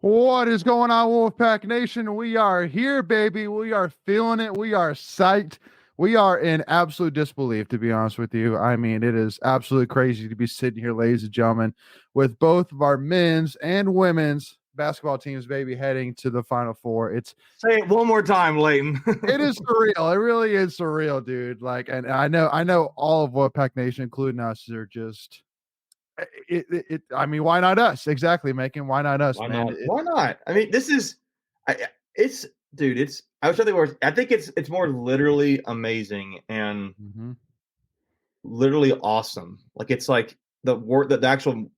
What is going on, Wolfpack Nation? We are here, baby. We are feeling it. We are psyched. We are in absolute disbelief, to be honest with you. I mean, it is absolutely crazy to be sitting here, ladies and gentlemen, with both of our men's and women's basketball teams, baby, heading to the Final Four. Say it one more time, Leighton. It is surreal. It really is surreal, dude. Like, and I know all of Wolfpack Nation, including us, are just I mean, why not us? Exactly, Macon. Why not us, Why man? not? Why not? I mean, this is, it's, dude. It's. I was trying to think words. I think it's more literally amazing and literally awesome. Like it's like the word that the actual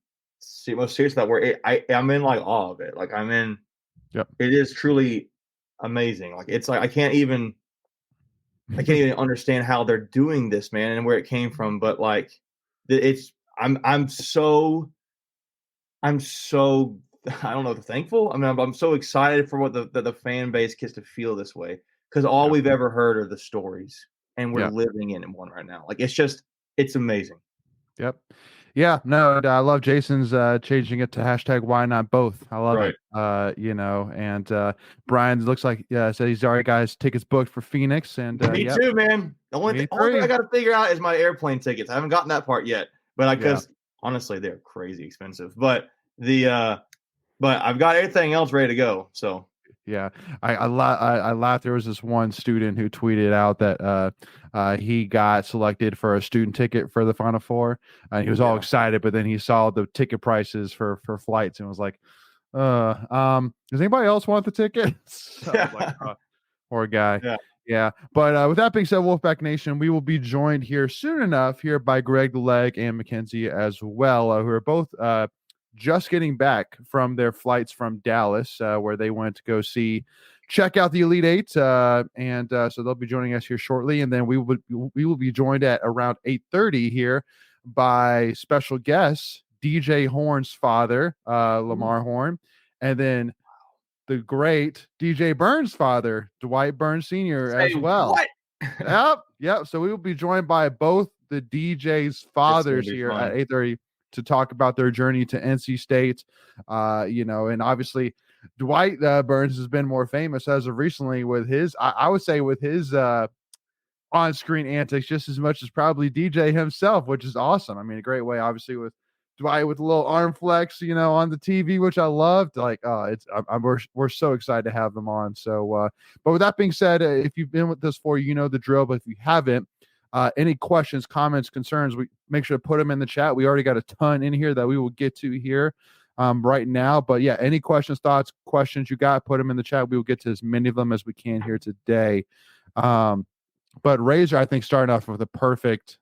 most serious of that word. I'm in like awe of it. Like I'm in. Yep. It is truly amazing. Like it's like I can't even understand how they're doing this, man, and where it came from. But like, it's. I'm so I don't know, thankful. I mean, I'm so excited for what the fan base gets to feel this way because all we've ever heard are the stories, and we're living in one right now. Like it's amazing. Yep. Yeah. No, I love Jason's changing it to hashtag why not both. I love it. And Brian looks like said he's already got his tickets booked for Phoenix. And me too, man. The only thing I got to figure out is my airplane tickets. I haven't gotten that part yet, but because honestly, they're crazy expensive. But but I've got everything else ready to go. So yeah, I laughed. There was this one student who tweeted out that he got selected for a student ticket for the Final Four, and he was all excited. But then he saw the ticket prices for flights and was like, does anybody else want the tickets?" So like, poor guy. Yeah. But with that being said, Wolfpack Nation, we will be joined here soon enough here by Greg the Leg and Mackenzie as well, who are both just getting back from their flights from Dallas, where they went to go check out the Elite Eight, and so they'll be joining us here shortly. And then we will be joined at around 8:30 here by special guest DJ Horn's father, Lamar Horn, and then the great DJ Burns' father, Dwight Burns Sr. as well. What? Yep. So we will be joined by both the DJ's fathers here at 8:30 to talk about their journey to NC State. And obviously Dwight Burns has been more famous as of recently with his, I would say with his on-screen antics just as much as probably DJ himself, which is awesome. I mean, a great way, obviously, with Dwight with a little arm flex, on the TV, which I loved. Like, we're so excited to have them on. So, but with that being said, if you've been with us for, the drill. But if you haven't, any questions, comments, concerns, we make sure to put them in the chat. We already got a ton in here that we will get to here right now. But yeah, any questions, thoughts, questions you got, put them in the chat. We will get to as many of them as we can here today. But Razor, I think, starting off with a perfect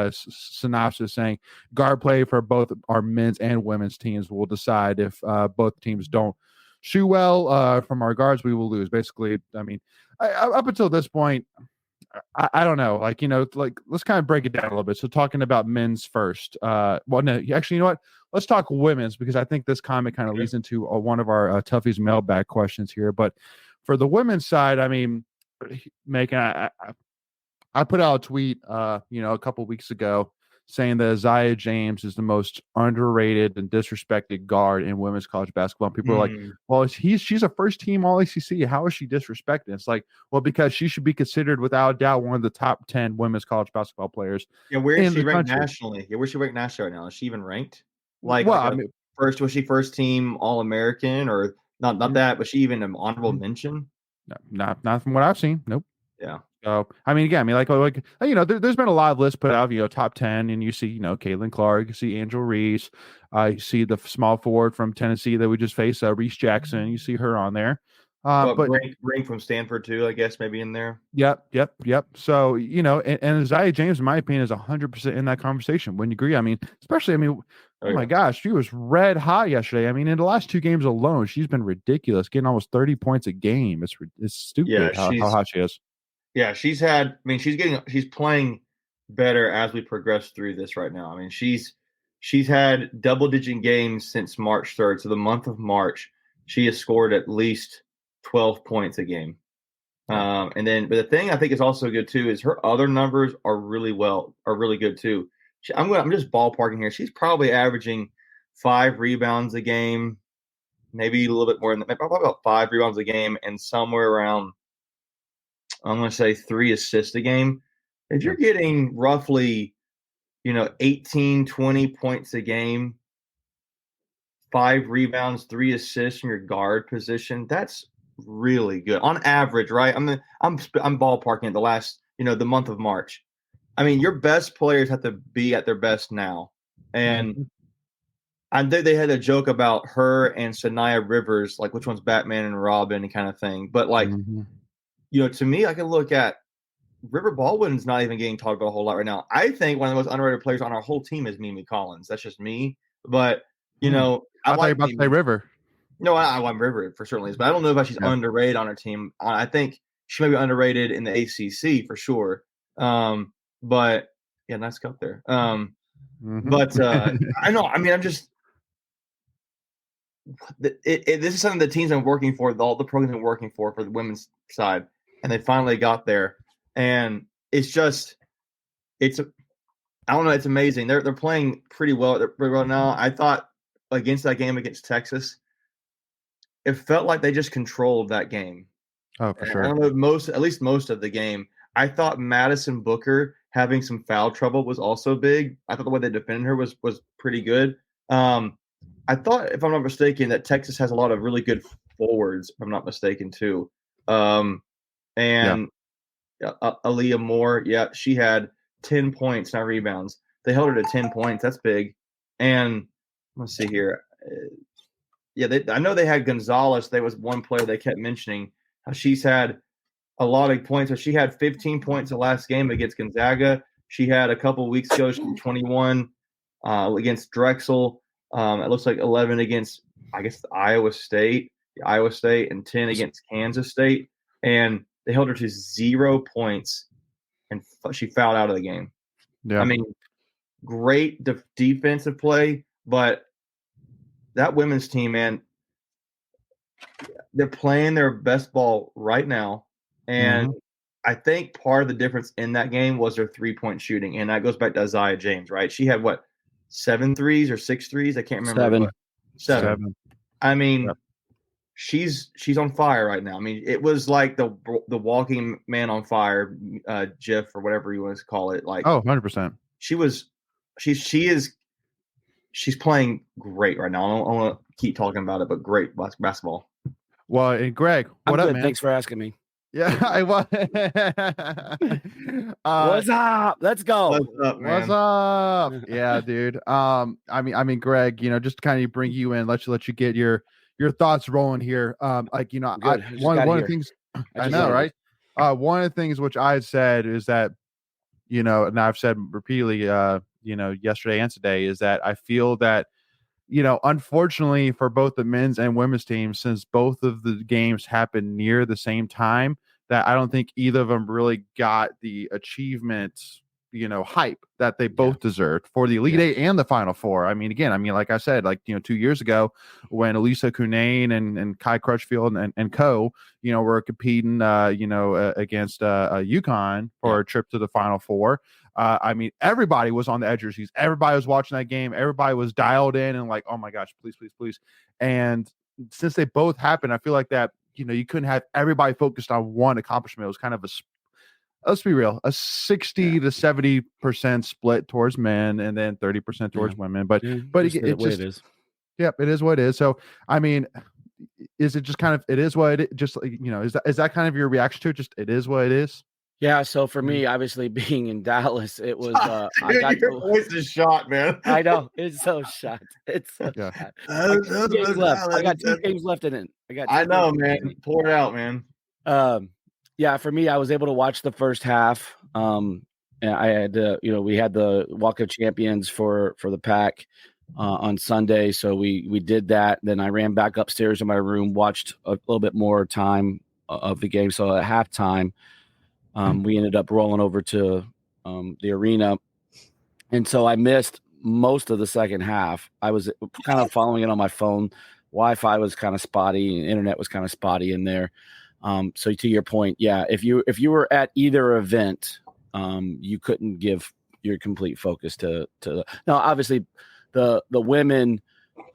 synopsis saying guard play for both our men's and women's teams will decide if both teams don't shoot well from our guards, we will lose. Basically, I mean, up until this point, I don't know. Like, let's kind of break it down a little bit. So talking about men's first. Well, no, actually, you know what? Let's talk women's because I think this comment kind of leads into one of our Tuffy's mailbag questions here. But for the women's side, I mean, making I put out a tweet, a couple weeks ago saying that Isaiah James is the most underrated and disrespected guard in women's college basketball. And people are like, well, she's a first team All ACC. How is she disrespected? It's like, well, because she should be considered without a doubt one of the top 10 women's college basketball players. Yeah, where is she ranked nationally? Yeah, where's she ranked nationally right now? Is she even ranked? Was she first team All American or not that? Was she even an honorable mention? No, not from what I've seen. Nope. Yeah. So, I mean, again, there's been a lot of lists put out, top 10, and you see, Caitlin Clark, you see Angel Reese, you see the small forward from Tennessee that we just faced, Reese Jackson, you see her on there. But Ring from Stanford too, I guess, maybe in there. Yep. So, and Isaiah James, in my opinion, is 100% in that conversation. Wouldn't you agree? I mean, especially, oh my gosh, she was red hot yesterday. I mean, in the last 2 games alone, she's been ridiculous, getting almost 30 points a game. It's stupid how hot she is. Yeah, she's playing better as we progress through this right now. I mean, she's had double-digit games since March 3rd. So the month of March, she has scored at least 12 points a game. But the thing I think is also good too is her other numbers are really good too. I'm just ballparking here. She's probably averaging 5 rebounds a game, maybe a little bit more, probably about 5 rebounds a game, and somewhere around, I'm going to say 3 assists a game. If you're getting roughly, 18, 20 points a game, 5 rebounds, 3 assists from your guard position, that's really good on average, right? I'm ballparking it the last, the month of March. I mean, your best players have to be at their best now. And I think they had a joke about her and Sanaya Rivers, like which one's Batman and Robin kind of thing. But like, to me, I can look at River Baldwin's not even getting talked about a whole lot right now. I think one of the most underrated players on our whole team is Mimi Collins. That's just me. But, I thought you were about to say River. No, I want River for certainly is, but I don't know if she's underrated on our team. I think she may be underrated in the ACC for sure. But yeah, nice cut there. But I know. I mean, I'm just. This is something the teams I'm working for, all the programs I'm working for the women's side, and they finally got there. And it's just, I don't know. It's amazing. They're playing pretty well now. I thought against that game against Texas, it felt like they just controlled that game. Oh, for sure. I don't know, at least most of the game. I thought Madison Booker having some foul trouble was also big. I thought the way they defended her was pretty good. I thought, if I'm not mistaken, that Texas has a lot of really good forwards, if I'm not mistaken, too. Aaliyah Moore, she had 10 points, 9 rebounds. They held her to 10 points. That's big. And let's see here. I know they had Gonzalez. There was one player they kept mentioning how she's had a lot of points. So she had 15 points the last game against Gonzaga. She had a couple of weeks ago, she had 21 against Drexel. It looks like 11 against, I guess, Iowa State, and 10 against Kansas State. And they held her to 0 points, and she fouled out of the game. Yeah. I mean, great defensive play, but that women's team, man, they're playing their best ball right now. And I think part of the difference in that game was their 3-point shooting. And that goes back to Isaiah James, right? She had 7 threes or 6 threes? I can't remember. 7. I mean, she's on fire right now. I mean, it was like the walking man on fire GIF or whatever you want to call it. Like, 100%. She's playing great right now. I don't want to keep talking about it, but great basketball. Well, and Greg, what up, man? Thanks for asking me. Yeah, I was. What's up? Let's go. What's up, man? What's up? Yeah, dude. I mean, Greg, just to kind of bring you in, let you get your thoughts rolling here. One of the things I know, right? One of the things which I said is that, and I've said repeatedly, yesterday and today, is that I feel that, unfortunately for both the men's and women's teams, since both of the games happened near the same time, that I don't think either of them really got the achievement, hype that they both deserved for the Elite Eight and the Final Four. I mean, again, like I said, 2 years ago when Elisa Cunane and Kai Crutchfield and co, were competing, against UConn for a trip to the Final Four. I mean, everybody was on the edge of their seats. Everybody was watching that game. Everybody was dialed in and like, oh my gosh, please, please, please. And since they both happened, I feel like that, you couldn't have everybody focused on one accomplishment. It was kind of let's be real, a 60 to 70% split towards men and then 30% towards women. But it is. Yep, it is what it is. So, I mean, is it just kind of, it is what it is? Just, is that kind of your reaction to it? Just, it is what it is? Yeah, so for me, obviously being in Dallas, it was your voice is shot, man. I know, it's so shot. It's so shot. I got 2 games left in it. I know, man. Pour it out, man. Yeah, for me, I was able to watch the first half. And I had we had the Walk of Champions for the pack on Sunday, so we did that. Then I ran back upstairs in my room, watched a little bit more time of the game. So at halftime, we ended up rolling over to the arena. And so I missed most of the second half. I was kind of following it on my phone. Wi-Fi was kind of spotty, and internet was kind of spotty in there. So to your point, yeah, if you were at either event, you couldn't give your complete focus to now, obviously the women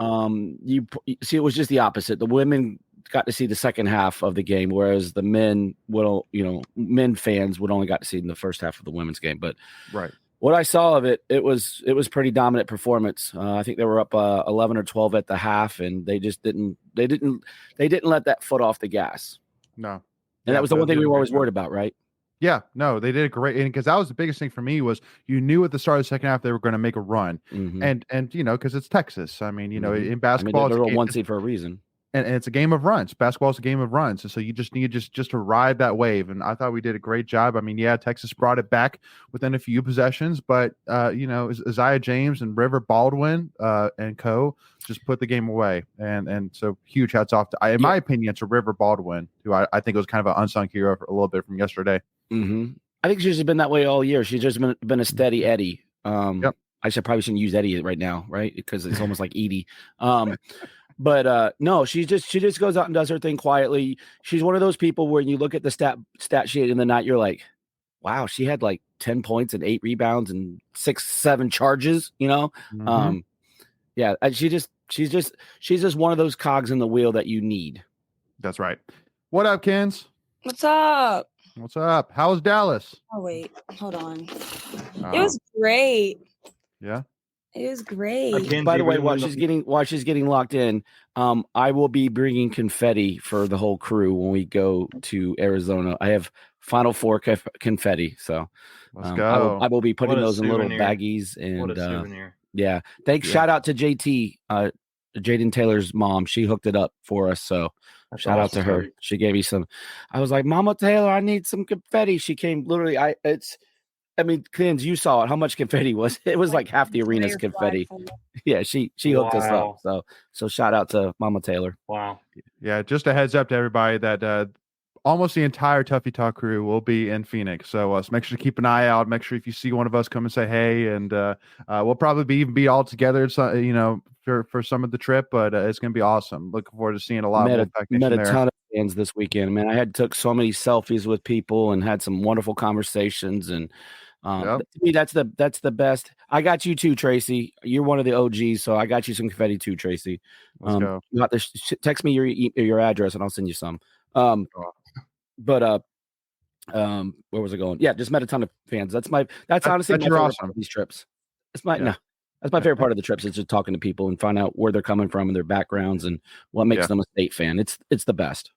You see, it was just the opposite. The women got to see the second half of the game, whereas the men men fans would only got to see in the first half of the women's game. But right. What I saw of it, it was pretty dominant performance. I think they were up 11 or 12 at the half, and they just didn't let that foot off the gas. No, and that was the one thing we were always worried about, right? Yeah, no, they did a great, and because that was the biggest thing for me was you knew at the start of the second half they were going to make a run, and because it's Texas. I mean, in basketball, they're a one seed for a reason. And it's a game of runs. Basketball is a game of runs. And so you just need just to ride that wave. And I thought we did a great job. I mean, yeah, Texas brought it back within a few possessions, but Isaiah James and River Baldwin and co just put the game away. And so huge hats off to, in my opinion, to River Baldwin, who I think was kind of an unsung hero for a little bit from yesterday. I think she's just been that way all year. She's just been a steady Eddie. I probably shouldn't use Eddie right now, right? Because it's almost like Edie. But no, she just goes out and does her thing quietly. She's one of those people where you look at the stat sheet in the night, you're like, wow, she had like 10 points and 8 rebounds and 6-7 charges, Yeah, she's just one of those cogs in the wheel that you need. That's right. What up, Kens? What's up? What's up? How's Dallas? Oh wait, hold on. It was great. Yeah. It is great. By the way, while she's getting locked in, I will be bringing confetti for the whole crew when we go to Arizona. I have Final Four confetti, so let's go. I will be putting those in little baggies. And what a souvenir! Yeah, thanks. Shout out to JT, Jaden Taylor's mom. She hooked it up for us, so shout out to her. She gave me some. I was like, Mama Taylor, I need some confetti. She came literally. Kins, you saw it. How much confetti was? It was like half the arena's confetti. Yeah, she hooked us up. So shout out to Mama Taylor. Wow. Yeah, just a heads up to everybody that almost the entire Tuffy Talk crew will be in Phoenix. So make sure to keep an eye out. Make sure if you see one of us, come and say hey. And we'll probably be all together. So, for some of the trip, but it's gonna be awesome. Looking forward to seeing a lot of met a ton of fans this weekend. Man, I took so many selfies with people and had some wonderful conversations. And to me, that's the best. I got you too, Tracy. You're one of the OGs, so I got you some confetti too, Tracy. Let's go. You have to text me your address and I'll send you some. But where was I going? Yeah, just met a ton of fans. That's honestly my favorite part of these trips. That's my favorite part of the trips is just talking to people and find out where they're coming from and their backgrounds and what makes them a state fan. It's the best.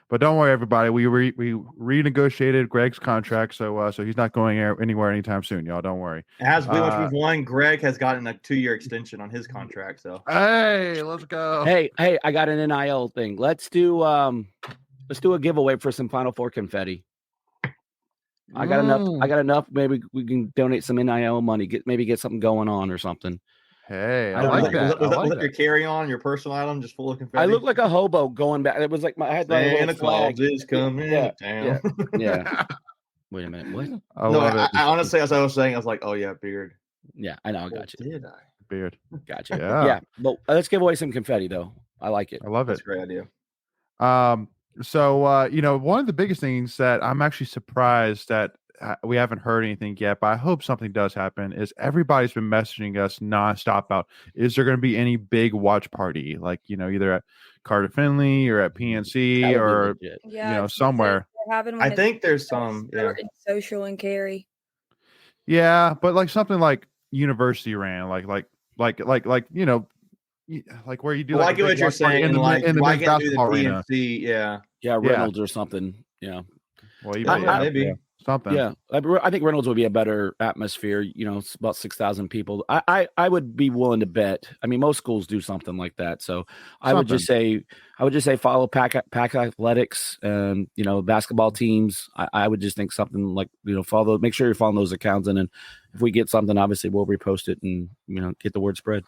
But don't worry, everybody. We renegotiated Greg's contract, so he's not going anywhere anytime soon, y'all. Don't worry. As we've won, Greg has gotten a 2-year extension on his contract. So hey, let's go. Hey, I got an NIL thing. Let's do a giveaway for some Final Four confetti. I got enough. Maybe we can donate some NIL money. Get something going on or something. Hey, I like that. Was that your carry-on, your personal item, just full of confetti? I looked like a hobo going back. It was like I had my Santa Claus is coming down. Yeah. Wait a minute. What? I honestly, as I was saying, I was like, oh yeah, beard. Yeah, I know. I got you. Did I? Beard. Gotcha. Yeah. But let's give away some confetti though. I like it. I love it. That's a great idea. So one of the biggest things that I'm actually surprised that we haven't heard anything yet, but I hope something does happen, is everybody's been messaging us nonstop about, is there going to be any big watch party? Like, either at Carter Finley or at PNC or, somewhere. I think there's some, Social and Cary. Yeah. But like something like University ran, like where you do I get what you're saying in the men's basketball arena. Yeah, Reynolds or something. Yeah. Well, maybe. Yeah. Something. Yeah, I think Reynolds would be a better atmosphere. It's about 6,000 people. I would be willing to bet. I mean, most schools do something like that. So I would just say follow Pack Athletics and basketball teams. I would just think something like follow. Make sure you're following those accounts, and then if we get something, obviously we'll repost it and get the word spread.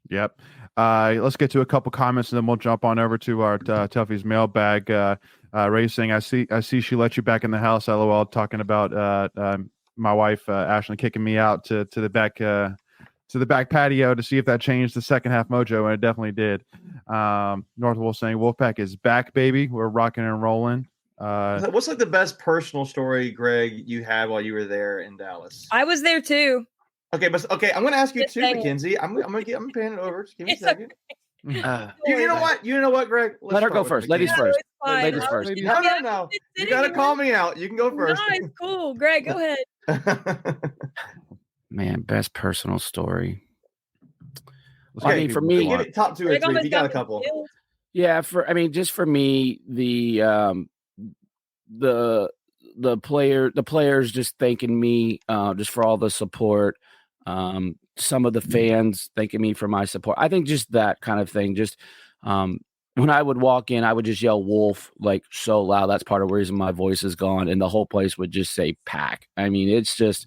Yep. Let's get to a couple comments and then we'll jump on over to our Tuffy's mailbag. Racing, I see she let you back in the house. LOL, talking about my wife Ashley kicking me out to the back patio to see if that changed the second half mojo, and it definitely did. North Wolf saying Wolfpack is back, baby. We're rocking and rolling. What's like the best personal story, Greg, you had while you were there in Dallas? I was there too. Okay, I'm going to ask you Just too, saying. Mackenzie. I'm going to pan it over. Just give me a It's second. Uh, You know what? You know what, Greg? Let's Let her start go with first. Mackenzie. Ladies first. It's fine. Ladies first. No. You got to call me out. You can go first. No, it's cool. Greg, go ahead. Man, best personal story. Let's I get mean, for people me, who Give want. it top 2 or Greg 3. almost You got a got me couple. killed. yeah, just for me, the players just thanking me just for all the support. Some of the fans thanking me for my support. I think just that kind of thing. Just when I would walk in, I would just yell "Wolf" like so loud. That's part of the reason my voice is gone, and the whole place would just say "Pack." I mean, it's just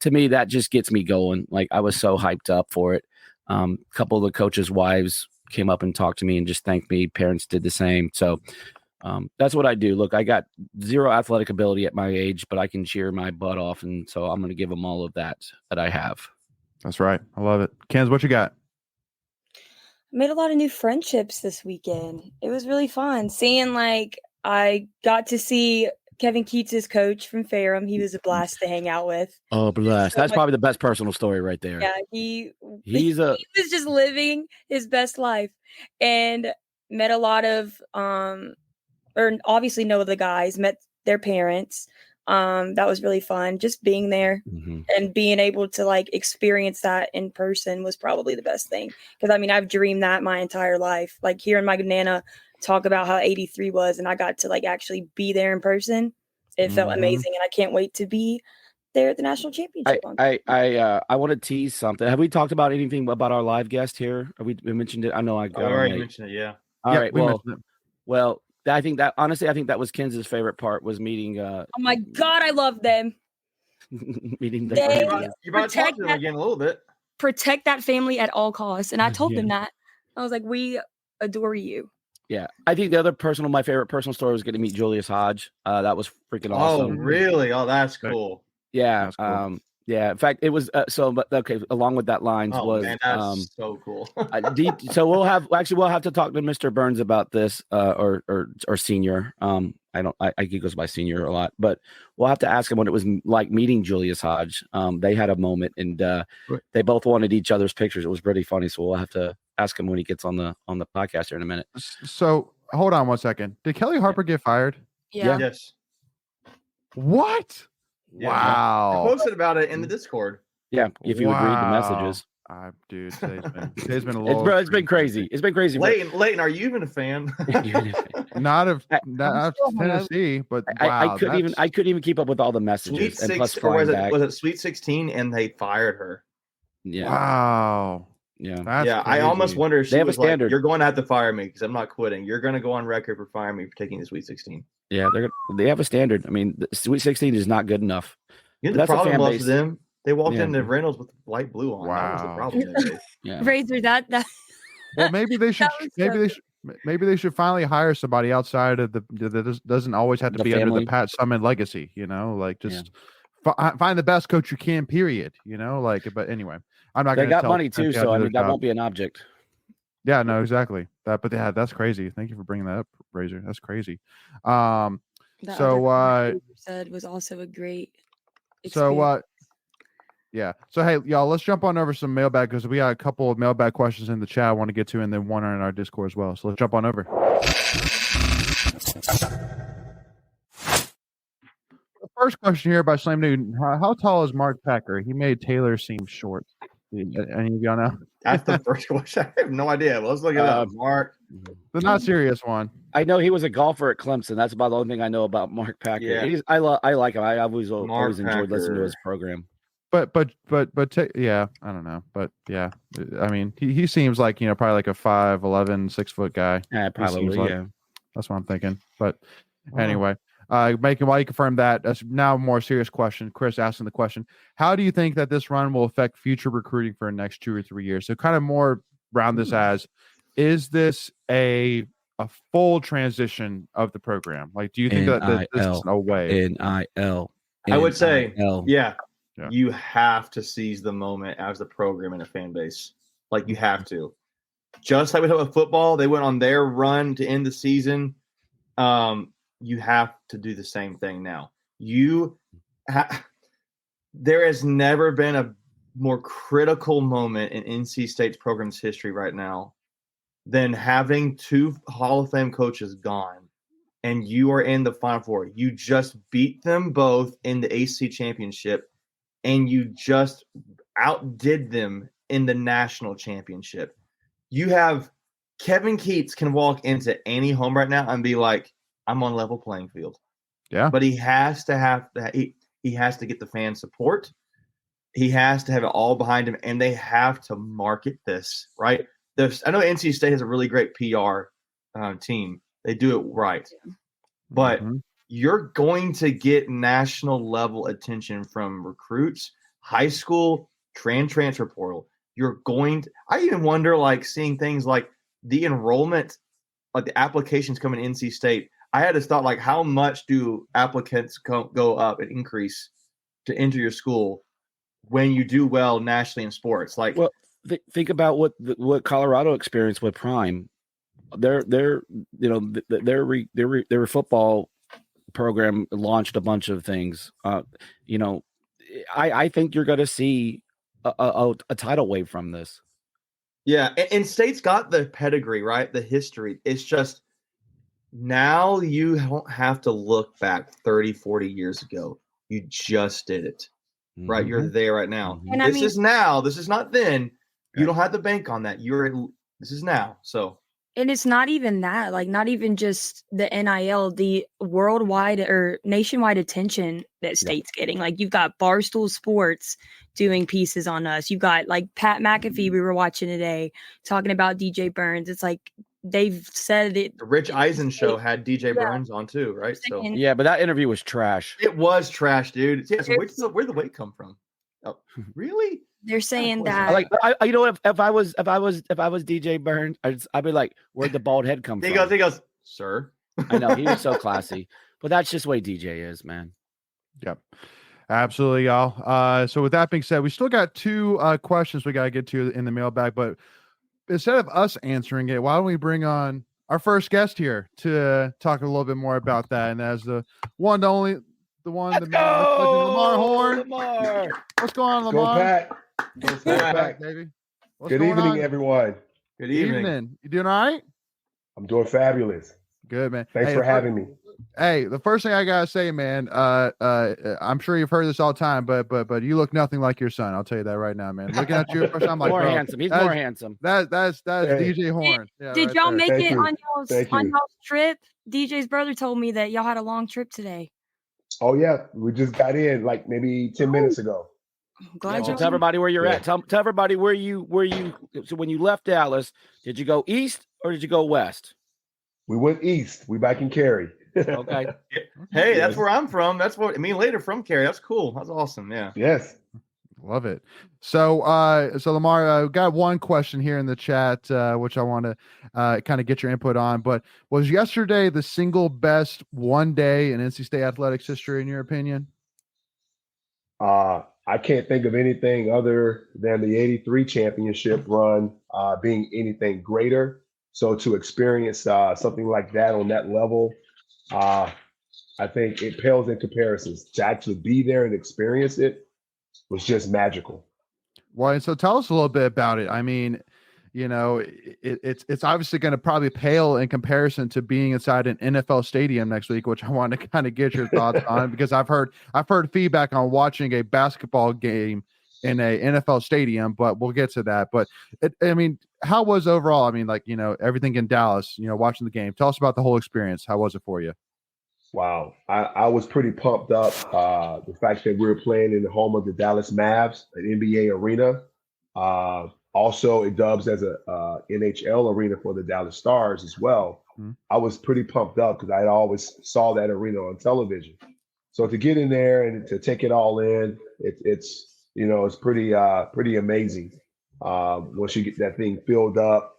to me that just gets me going. Like I was so hyped up for it. A couple of the coaches' wives came up and talked to me and just thanked me. Parents did the same. So that's what I do. Look, I got zero athletic ability at my age, but I can cheer my butt off, and so I'm going to give them all of that I have. That's right. I love it. Kens, what you got? Made a lot of new friendships this weekend. It was really fun seeing I got to see Kevin Keats' coach from Ferrum. He was a blast to hang out with. Oh, bless. So That's much- probably the best personal story right there. Yeah, he was just living his best life and met a lot of or obviously know the guys, met their parents. That was really fun. Just being there and being able to experience that in person was probably the best thing. Because I mean, I've dreamed that my entire life. Like hearing my Nana talk about how 83 was, and I got to actually be there in person. It felt amazing, and I can't wait to be there at the national championship. I want to tease something. Have we talked about anything about our live guest here? Have we mentioned it? I know I already mentioned it. Yeah. All right. Well, I think that was Kenz's favorite part was meeting. Oh my God, I love them. Meeting the You're about to talk to them again a little bit. Protect that family at all costs, and I told them that. I was like, "We adore you." Yeah, I think the other my favorite personal story was getting to meet Julius Hodge. That was freaking awesome. Oh, really? Oh, that's cool. Yeah. That's cool. Yeah. In fact, it was but okay. Along with that lines man, that's so cool. So we'll have to talk to Mr. Burns about this, or senior. He goes by senior a lot, but we'll have to ask him what it was like meeting Julius Hodge. They had a moment, and they both wanted each other's pictures. It was pretty funny. So we'll have to ask him when he gets on the podcast here in a minute. So hold on one second. Did Kelly Harper get fired? Yeah. Yes. What? Yeah. Wow. I posted about it in the Discord. Yeah, if you would read the messages. Dude, today's been a little. It's been crazy. It's been crazy. Leighton, are you even a fan? not of Tennessee, but wow, I couldn't even keep up with all the messages. Sweet 16, or was it Sweet 16 and they fired her? Yeah. Wow. Yeah. I almost wonder if she was like, standard. "You're going to have to fire me because I'm not quitting. You're going to go on record for firing me for taking the Sweet 16." Yeah, they have a standard. I mean, the Sweet 16 is not good enough. You know, the problem was with them. They walked into Reynolds with light blue on. Wow. That was the problem. Yeah. Razor, that. Well, maybe they should. Maybe they should finally hire somebody outside of that doesn't always have to be under the Pat Summitt legacy. Just find the best coach you can. Period. But anyway, I'm not. They got money too, so I mean that won't be an object. Yeah, no, exactly. That's crazy. Thank you for bringing that up, Razor. That's crazy. Said was also a great experience. Yeah. So hey, y'all, let's jump on over some mailbag because we got a couple of mailbag questions in the chat I want to get to, and then one in our Discord as well. So let's jump on over. The first question here by Slam Newton: How tall is Mark Packer? He made Taylor seem short. Any of y'all know? That's the first question. I have no idea. Let's look it up. Mark. The not serious one. I know he was a golfer at Clemson. That's about the only thing I know about Mark Packer. Yeah. I like him. I always enjoyed listening to his program. But yeah, I don't know. But yeah, I mean, he seems like, probably like a 5'11", 6 foot guy. Yeah, probably. Yeah. That's what I'm thinking. But anyway, while you confirm that, that's now a more serious question. Chris asking the question: how do you think that this run will affect future recruiting for the next 2 or 3 years? So kind of more round this as, is this a full transition of the program? Like, do you think that this is a way? NIL. I would say, yeah. You have to seize the moment as the program and a fan base. Like, you have to. Just like with football, they went on their run to end the season. You have to do the same thing now. There has never been more critical moment in NC State's program's history right now than having 2 Hall of Fame coaches gone and you are in the Final Four. You just beat them both in the ACC championship and you just outdid them in the national championship. You have Kevin Keats can walk into any home right now and be like, I'm on level playing field. Yeah. But he has to have that. He has to get the fan support. He has to have it all behind him, and they have to market this, right? I know NC State has a really great PR team. They do it right. But you're going to get national level attention from recruits, high school, transfer portal. You're going to – I even wonder, like, seeing things like the enrollment, like the applications coming to NC State. I had this thought, like, how much do applicants go up and increase to enter your school when you do well nationally in sports? Like, well, think about what Colorado experienced with Prime. Their football program launched a bunch of things. I think you're going to see a tidal wave from this. Yeah, and State's got the pedigree, right? The history. It's just now you don't have to look back 30, 40 years ago. You just did it, right? You're there right now. And this is now. This is not then. You don't have to bank on that. This is now. So. And it's not even that, like, not even just the NIL, the worldwide or nationwide attention that State's getting. Like, you've got Barstool Sports doing pieces on us. You've got, like, Pat McAfee we were watching today talking about DJ Burns. It's like they've said it. The Rich Eisen show had DJ Burns on too, right? So yeah, but that interview was trash. It was trash, dude. Yeah, so where'd the weight come from? Oh, really? They're saying that. You know, if I was DJ Burns, I'd be like, "Where'd the bald head come from?" He goes, "Sir." I know he was so classy, but that's just the way DJ is, man. Yep, absolutely, y'all. So with that being said, we still got 2 questions we got to get to in the mailbag, but instead of us answering it, why don't we bring on our first guest here to talk a little bit more about that? And as the one, the only, the one, Let's the go! Lamar Horn. Lamar. What's going on, Lamar? Go Pat. Go Pat. Baby. Good evening, everyone. Good evening. You doing all right? I'm doing fabulous. Good, man. Thanks for having me. Hey, the first thing I gotta say, man, I'm sure you've heard this all the time, but you look nothing like your son. I'll tell you that right now, man. Looking at you first time, like, more bro, handsome. He's more handsome. That's DJ Horn. Did y'all make Thank it you. on y'all's trip? DJ's brother told me that y'all had a long trip today. Oh yeah, we just got in like maybe 10 minutes ago. Glad Tell y'all. everybody where you're at. Tell everybody where you. So when you left Dallas, did you go east or did you go west? We went east. We back in Cary. Okay. Hey, that's where I'm from. That's what I mean. Later from Cary. That's cool. That's awesome. Yeah. Yes. Love it. So Lamar, I got one question here in the chat, which I want to kind of get your input on. But was yesterday the single best one day in NC State athletics history, in your opinion? I can't think of anything other than the '83 championship run being anything greater. So to experience something like that on that level, I think it pales in comparisons. To actually be there and experience it was just magical. Well, and so tell us a little bit about it. I mean, you know, it's obviously going to probably pale in comparison to being inside an NFL stadium next week, which I want to kind of get your thoughts on, because I've heard feedback on watching a basketball game in a NFL stadium, but we'll get to that. But I mean, how was overall? I mean, like, you know, everything in Dallas, you know, watching the game. Tell us about the whole experience. How was it for you? Wow. I was pretty pumped up. The fact that we were playing in the home of the Dallas Mavs, an NBA arena. Also, it dubs as a NHL arena for the Dallas Stars as well. Mm-hmm. I was pretty pumped up because I always saw that arena on television. So to get in there and to take it all in, it's you know, it's pretty amazing. Once you get that thing filled up,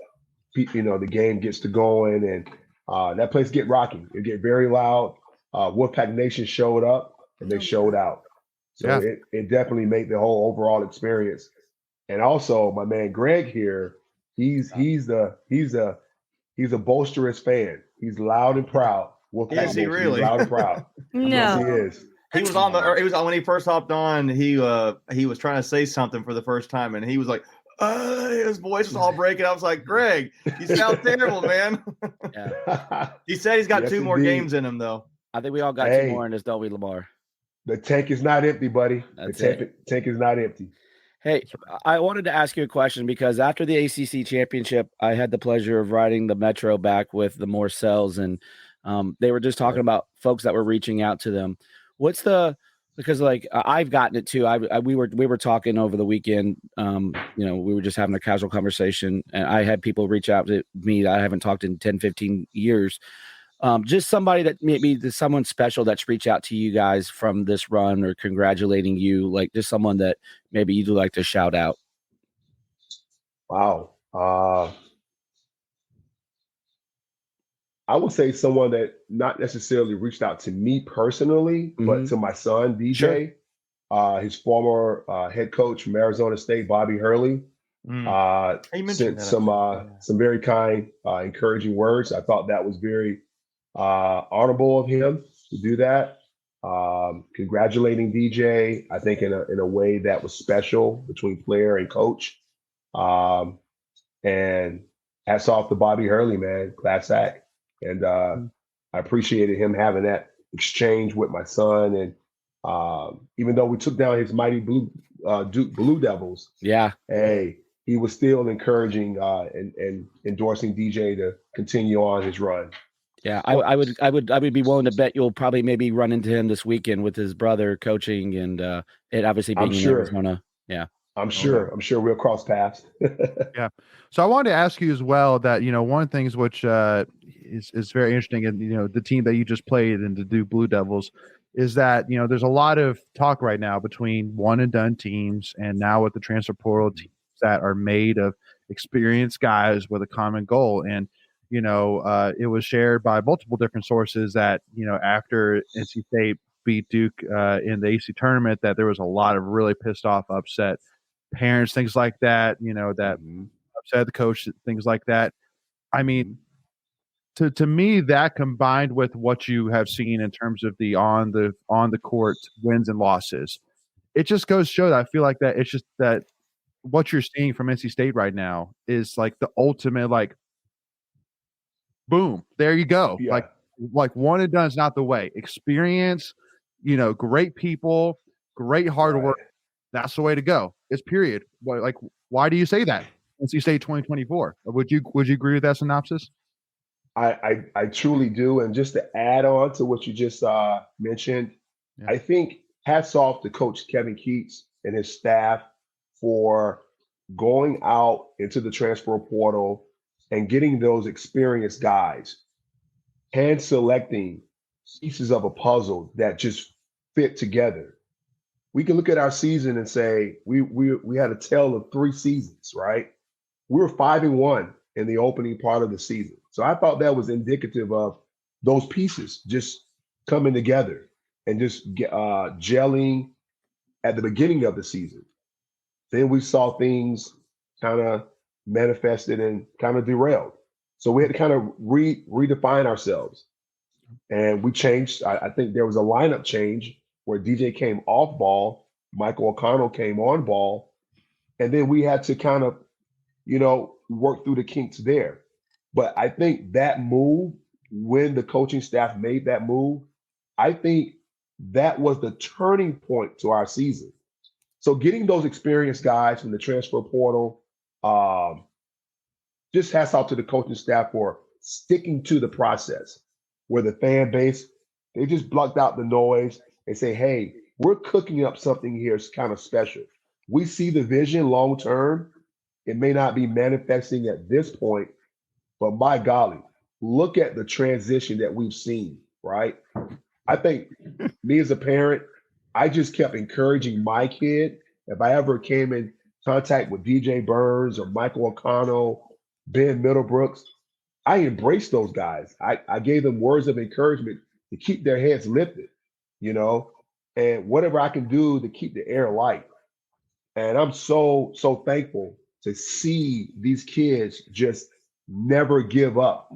you know, the game gets to going, and that place get rocking. It get very loud. Wolfpack Nation showed up and they showed out. So yeah, it definitely made the whole overall experience. And also, my man Greg here, he's a boisterous fan. He's loud and proud. Is he really? He's loud and proud. No, yes, he is. He was on the. He was when he first hopped on. He was trying to say something for the first time, and he was like, his voice was all breaking. I was like, Greg, you sound terrible, man. Yeah. He said he's got 2 more games in him, though. I think we all got 2 more in this, don't we, Lamar? The tank is not empty, buddy. That's the tank is not empty. Hey, I wanted to ask you a question because after the ACC championship, I had the pleasure of riding the Metro back with the Morcells, and they were just talking about folks that were reaching out to them. Because like I've gotten it too. We were talking over the weekend. We were just having a casual conversation, and I had people reach out to me that I haven't talked in 10, 15 years. Just somebody that maybe someone special that's reached out to you guys from this run or congratulating you, like just someone that maybe you'd like to shout out. Wow. I would say someone that not necessarily reached out to me personally, but to my son, DJ, his former head coach from Arizona State, Bobby Hurley, sent some very kind, encouraging words. I thought that was very honorable of him to do that. Congratulating DJ, I think in a way that was special between player and coach. And hats off to Bobby Hurley, man, class act. And I appreciated him having that exchange with my son. And even though we took down his mighty Duke Blue Devils, hey, he was still encouraging and endorsing DJ to continue on his run. Yeah, I would be willing to bet you'll probably maybe run into him this weekend with his brother coaching, and it obviously being in Arizona. Yeah. I'm sure we'll cross paths. Yeah. So I wanted to ask you as well that, one of the things which is very interesting, and, the team that you just played in the Duke Blue Devils is that, there's a lot of talk right now between one and done teams and now with the transfer portal teams that are made of experienced guys with a common goal. And, it was shared by multiple different sources that, after NC State beat Duke in the AC tournament, that there was a lot of really pissed off, upset parents, things like that, that upset the coach, things like that. I mean, to me, that combined with what you have seen in terms of the on the court wins and losses, it just goes to show that I feel like that it's just that what you're seeing from NC State right now is like the ultimate, like, boom, there you go. Yeah. Like one and done is not the way. Experience, great people, great hard work. That's the way to go. It's period. Why do you say that? NC State 2024. Would you agree with that synopsis? I truly do. And just to add on to what you just mentioned, I think hats off to Coach Kevin Keats and his staff for going out into the transfer portal and getting those experienced guys, hand selecting pieces of a puzzle that just fit together. We can look at our season and say we had a tale of 3 seasons, right? We were 5-1 in the opening part of the season. So I thought that was indicative of those pieces just coming together and just gelling at the beginning of the season. Then we saw things kind of manifested and kind of derailed. So we had to kind of redefine ourselves. And we changed. I think there was a lineup change where DJ came off ball, Michael O'Connell came on ball, and then we had to kind of, work through the kinks there. But I think that move, when the coaching staff made that move, I think that was the turning point to our season. So getting those experienced guys from the transfer portal, just hats off to the coaching staff for sticking to the process, where the fan base, they just blocked out the noise. They say, hey, we're cooking up something here kind of special. We see the vision long term. It may not be manifesting at this point, but by golly, look at the transition that we've seen, right? I think me as a parent, I just kept encouraging my kid. If I ever came in contact with DJ Burns or Michael O'Connell, Ben Middlebrooks, I embraced those guys. I gave them words of encouragement to keep their heads lifted, and whatever I can do to keep the air light. And I'm so thankful to see these kids just never give up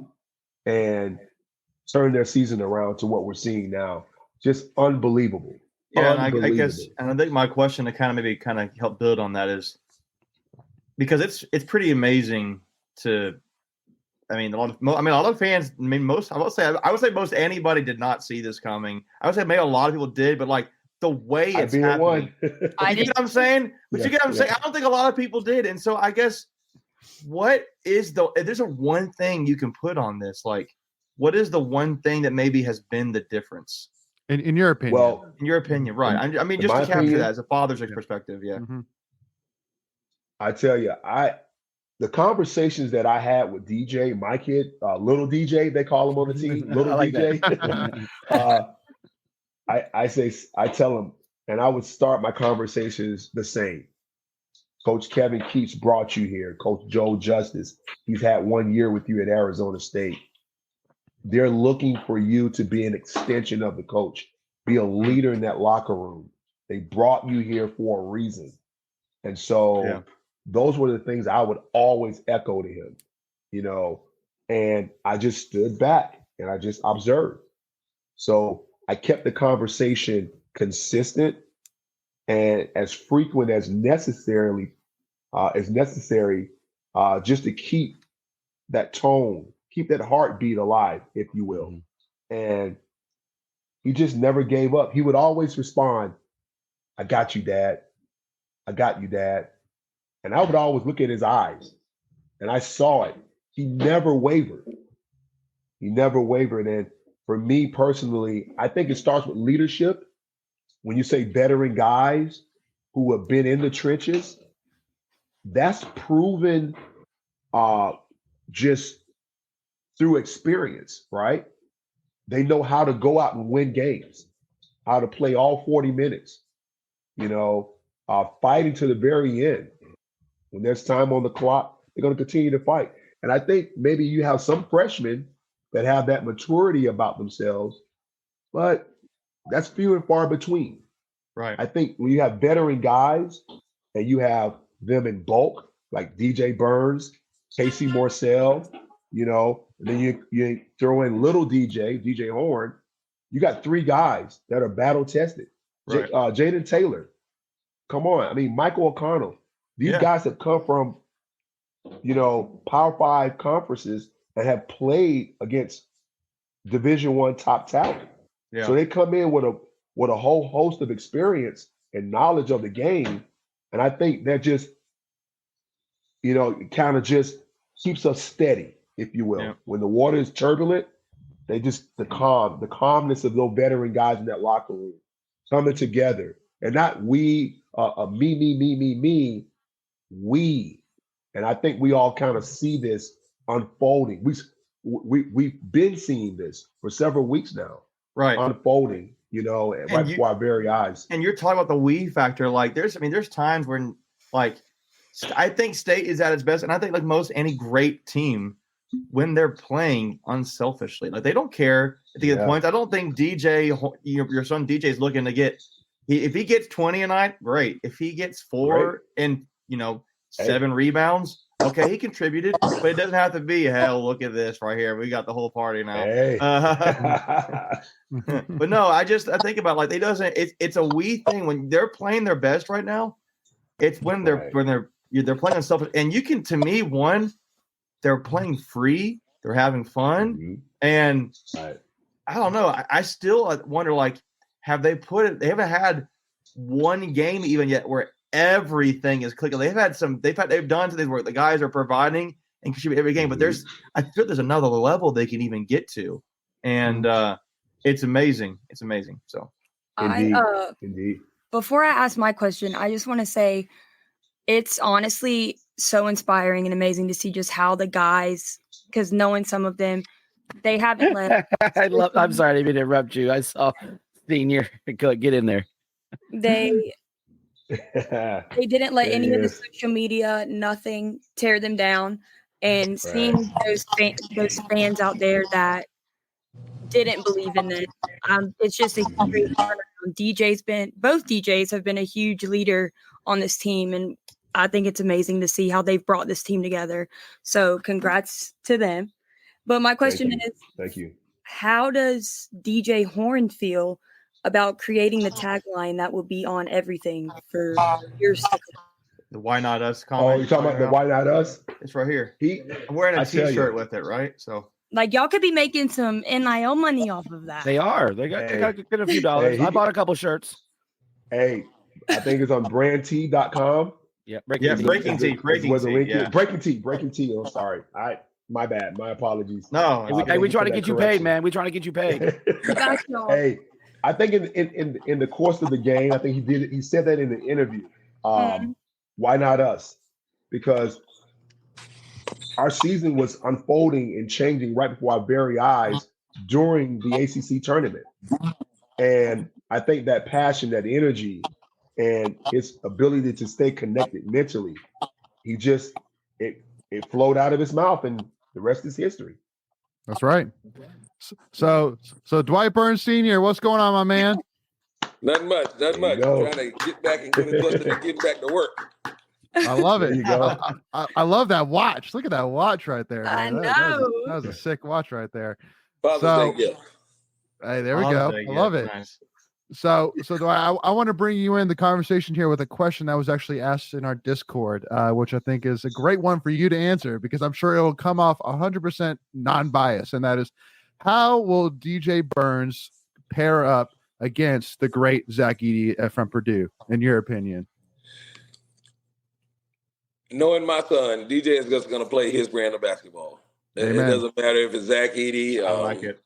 and turn their season around to what we're seeing now. Just unbelievable. Yeah, and I guess, and I think my question to kind of help build on that is because it's pretty amazing to. I mean, a lot of fans. I mean, I would say most anybody did not see this coming. I would say maybe a lot of people did, but like the way it's happening, you get what I'm saying? But you get what I'm saying? I don't think a lot of people did, and so I guess what is if there's a one thing you can put on this, like what is the one thing that maybe has been the difference in your opinion? Well, in your opinion, right? I mean, just to capture that as a father's perspective, yeah. Mm-hmm. I tell you, the conversations that I had with DJ, my kid, little DJ, they call him on the team, little like DJ. I tell him, and I would start my conversations the same. Coach Kevin Keats brought you here. Coach Joe Justice, he's had 1 year with you at Arizona State. They're looking for you to be an extension of the coach, be a leader in that locker room. They brought you here for a reason. And so those were the things I would always echo to him, and I just stood back and I just observed. So I kept the conversation consistent and as frequent as necessary, just to keep that tone, keep that heartbeat alive, if you will. And he just never gave up. He would always respond, "I got you, Dad. I got you, Dad." And I would always look at his eyes, and I saw it. He never wavered. And for me personally, I think it starts with leadership. When you say veteran guys who have been in the trenches, that's proven just through experience, right? They know how to go out and win games, how to play all 40 minutes, fighting to the very end. When there's time on the clock, they're going to continue to fight. And I think maybe you have some freshmen that have that maturity about themselves, but that's few and far between. Right. I think when you have veteran guys and you have them in bulk, like DJ Burns, Casey Morcell, and then you throw in little DJ Horn, you got three guys that are battle tested. Right. Jaden Taylor, come on. I mean, Michael O'Connell. These guys have come from, Power 5 conferences and have played against Division I top talent. Yeah. So they come in with a whole host of experience and knowledge of the game. And I think that just, kind of just keeps us steady, if you will. Yeah. When the water is turbulent, the calmness of those veteran guys in that locker room coming together. And not we, me. We, and I think we all kind of see this unfolding. We've been seeing this for several weeks now, right? Unfolding, right before our very eyes. And you're talking about the we factor. Like there's times when like I think State is at its best, and I think like any great team when they're playing unselfishly, like they don't care if they get points. I don't think DJ, your son DJ is looking to get. If he gets 20 a night, great. If he gets 4 and 7 rebounds, okay, he contributed, but it doesn't have to be, hell, look at this right here. We got the whole party now. Hey. But no, I think about like it's a we thing when they're playing their best right now. It's when they're playing themselves, and you can, to me, they're playing free, they're having fun, and I don't know. I still wonder, like, they haven't had one game even yet where everything is clicking. They've done some things where the guys are providing and contribute every game, but I feel there's another level they can even get to, and it's amazing. It's amazing. So, indeed. Before I ask my question, I just want to say it's honestly so inspiring and amazing to see just how the guys, because knowing some of them, they haven't let. I'm sorry, I didn't mean to interrupt you. I saw Senior get in there. They didn't let any of the social media, nothing, tear them down. And seeing those fans out there that didn't believe in it, it's just a great turnaround. Both DJs have been a huge leader on this team, and I think it's amazing to see how they've brought this team together. So congrats to them. But my question is, thank you. How does DJ Horn feel about creating the tagline that will be on everything for years to come. The Why Not Us comment. Oh, you're talking about the Why Not Us? It's right here. I'm wearing a T-shirt with it, right? So like y'all could be making some NIL money off of that. They are. They got get a few dollars. I bought a couple shirts. Hey, I think it's on brandtee.com. Yeah, Breaking Tea. I'm sorry. My bad. My apologies. No, we trying to get you paid, man. We trying to get you paid. Hey, I think in the course of the game, I think he said that in the interview. Why not us? Because our season was unfolding and changing right before our very eyes during the ACC tournament. And I think that passion, that energy, and his ability to stay connected mentally, it flowed out of his mouth, and the rest is history. That's right. So Dwight Burns Sr., what's going on, my man? Nothing much. Trying to get back and get back to work. I love it. There you go. I love that watch. Look at that watch right there. Man. I know. That was a sick watch right there. Father's Day gift. Hey, there we go. I love it. Nice. So Dwight, I want to bring you in the conversation here with a question that was actually asked in our Discord, which I think is a great one for you to answer, because I'm sure it will come off 100% non-biased. And that is, how will DJ Burns pair up against the great Zach Edey from Purdue, in your opinion? Knowing my son, DJ is just going to play his brand of basketball. It doesn't matter if it's Zach Edey,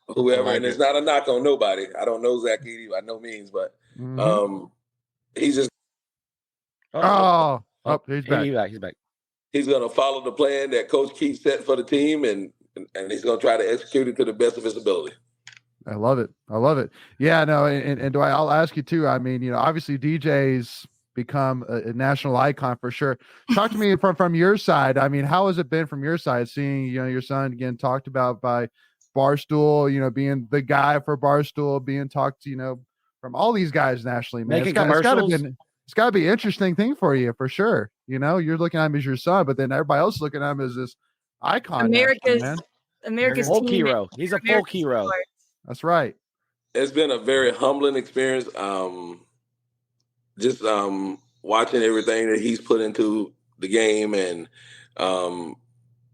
whoever. And it's not a knock on nobody. I don't know Zach Edey by no means, but he's just. He's back. He's back. He's going to follow the plan that Coach Keith set for the team, and he's going to try to execute it to the best of his ability. I love it. Yeah, no, and Dwight, I'll ask you too. I mean, obviously DJ's become a national icon for sure. Talk to me from your side. I mean, how has it been from your side, seeing your son again talked about by Barstool, being the guy for Barstool, being talked to, from all these guys nationally, man. Making commercials. It's got to be an interesting thing for you, for sure. You're looking at him as your son, but then everybody else is looking at him as this icon. America's folk hero. He's a folk hero. That's right. It's been a very humbling experience. Just watching everything that he's put into the game, and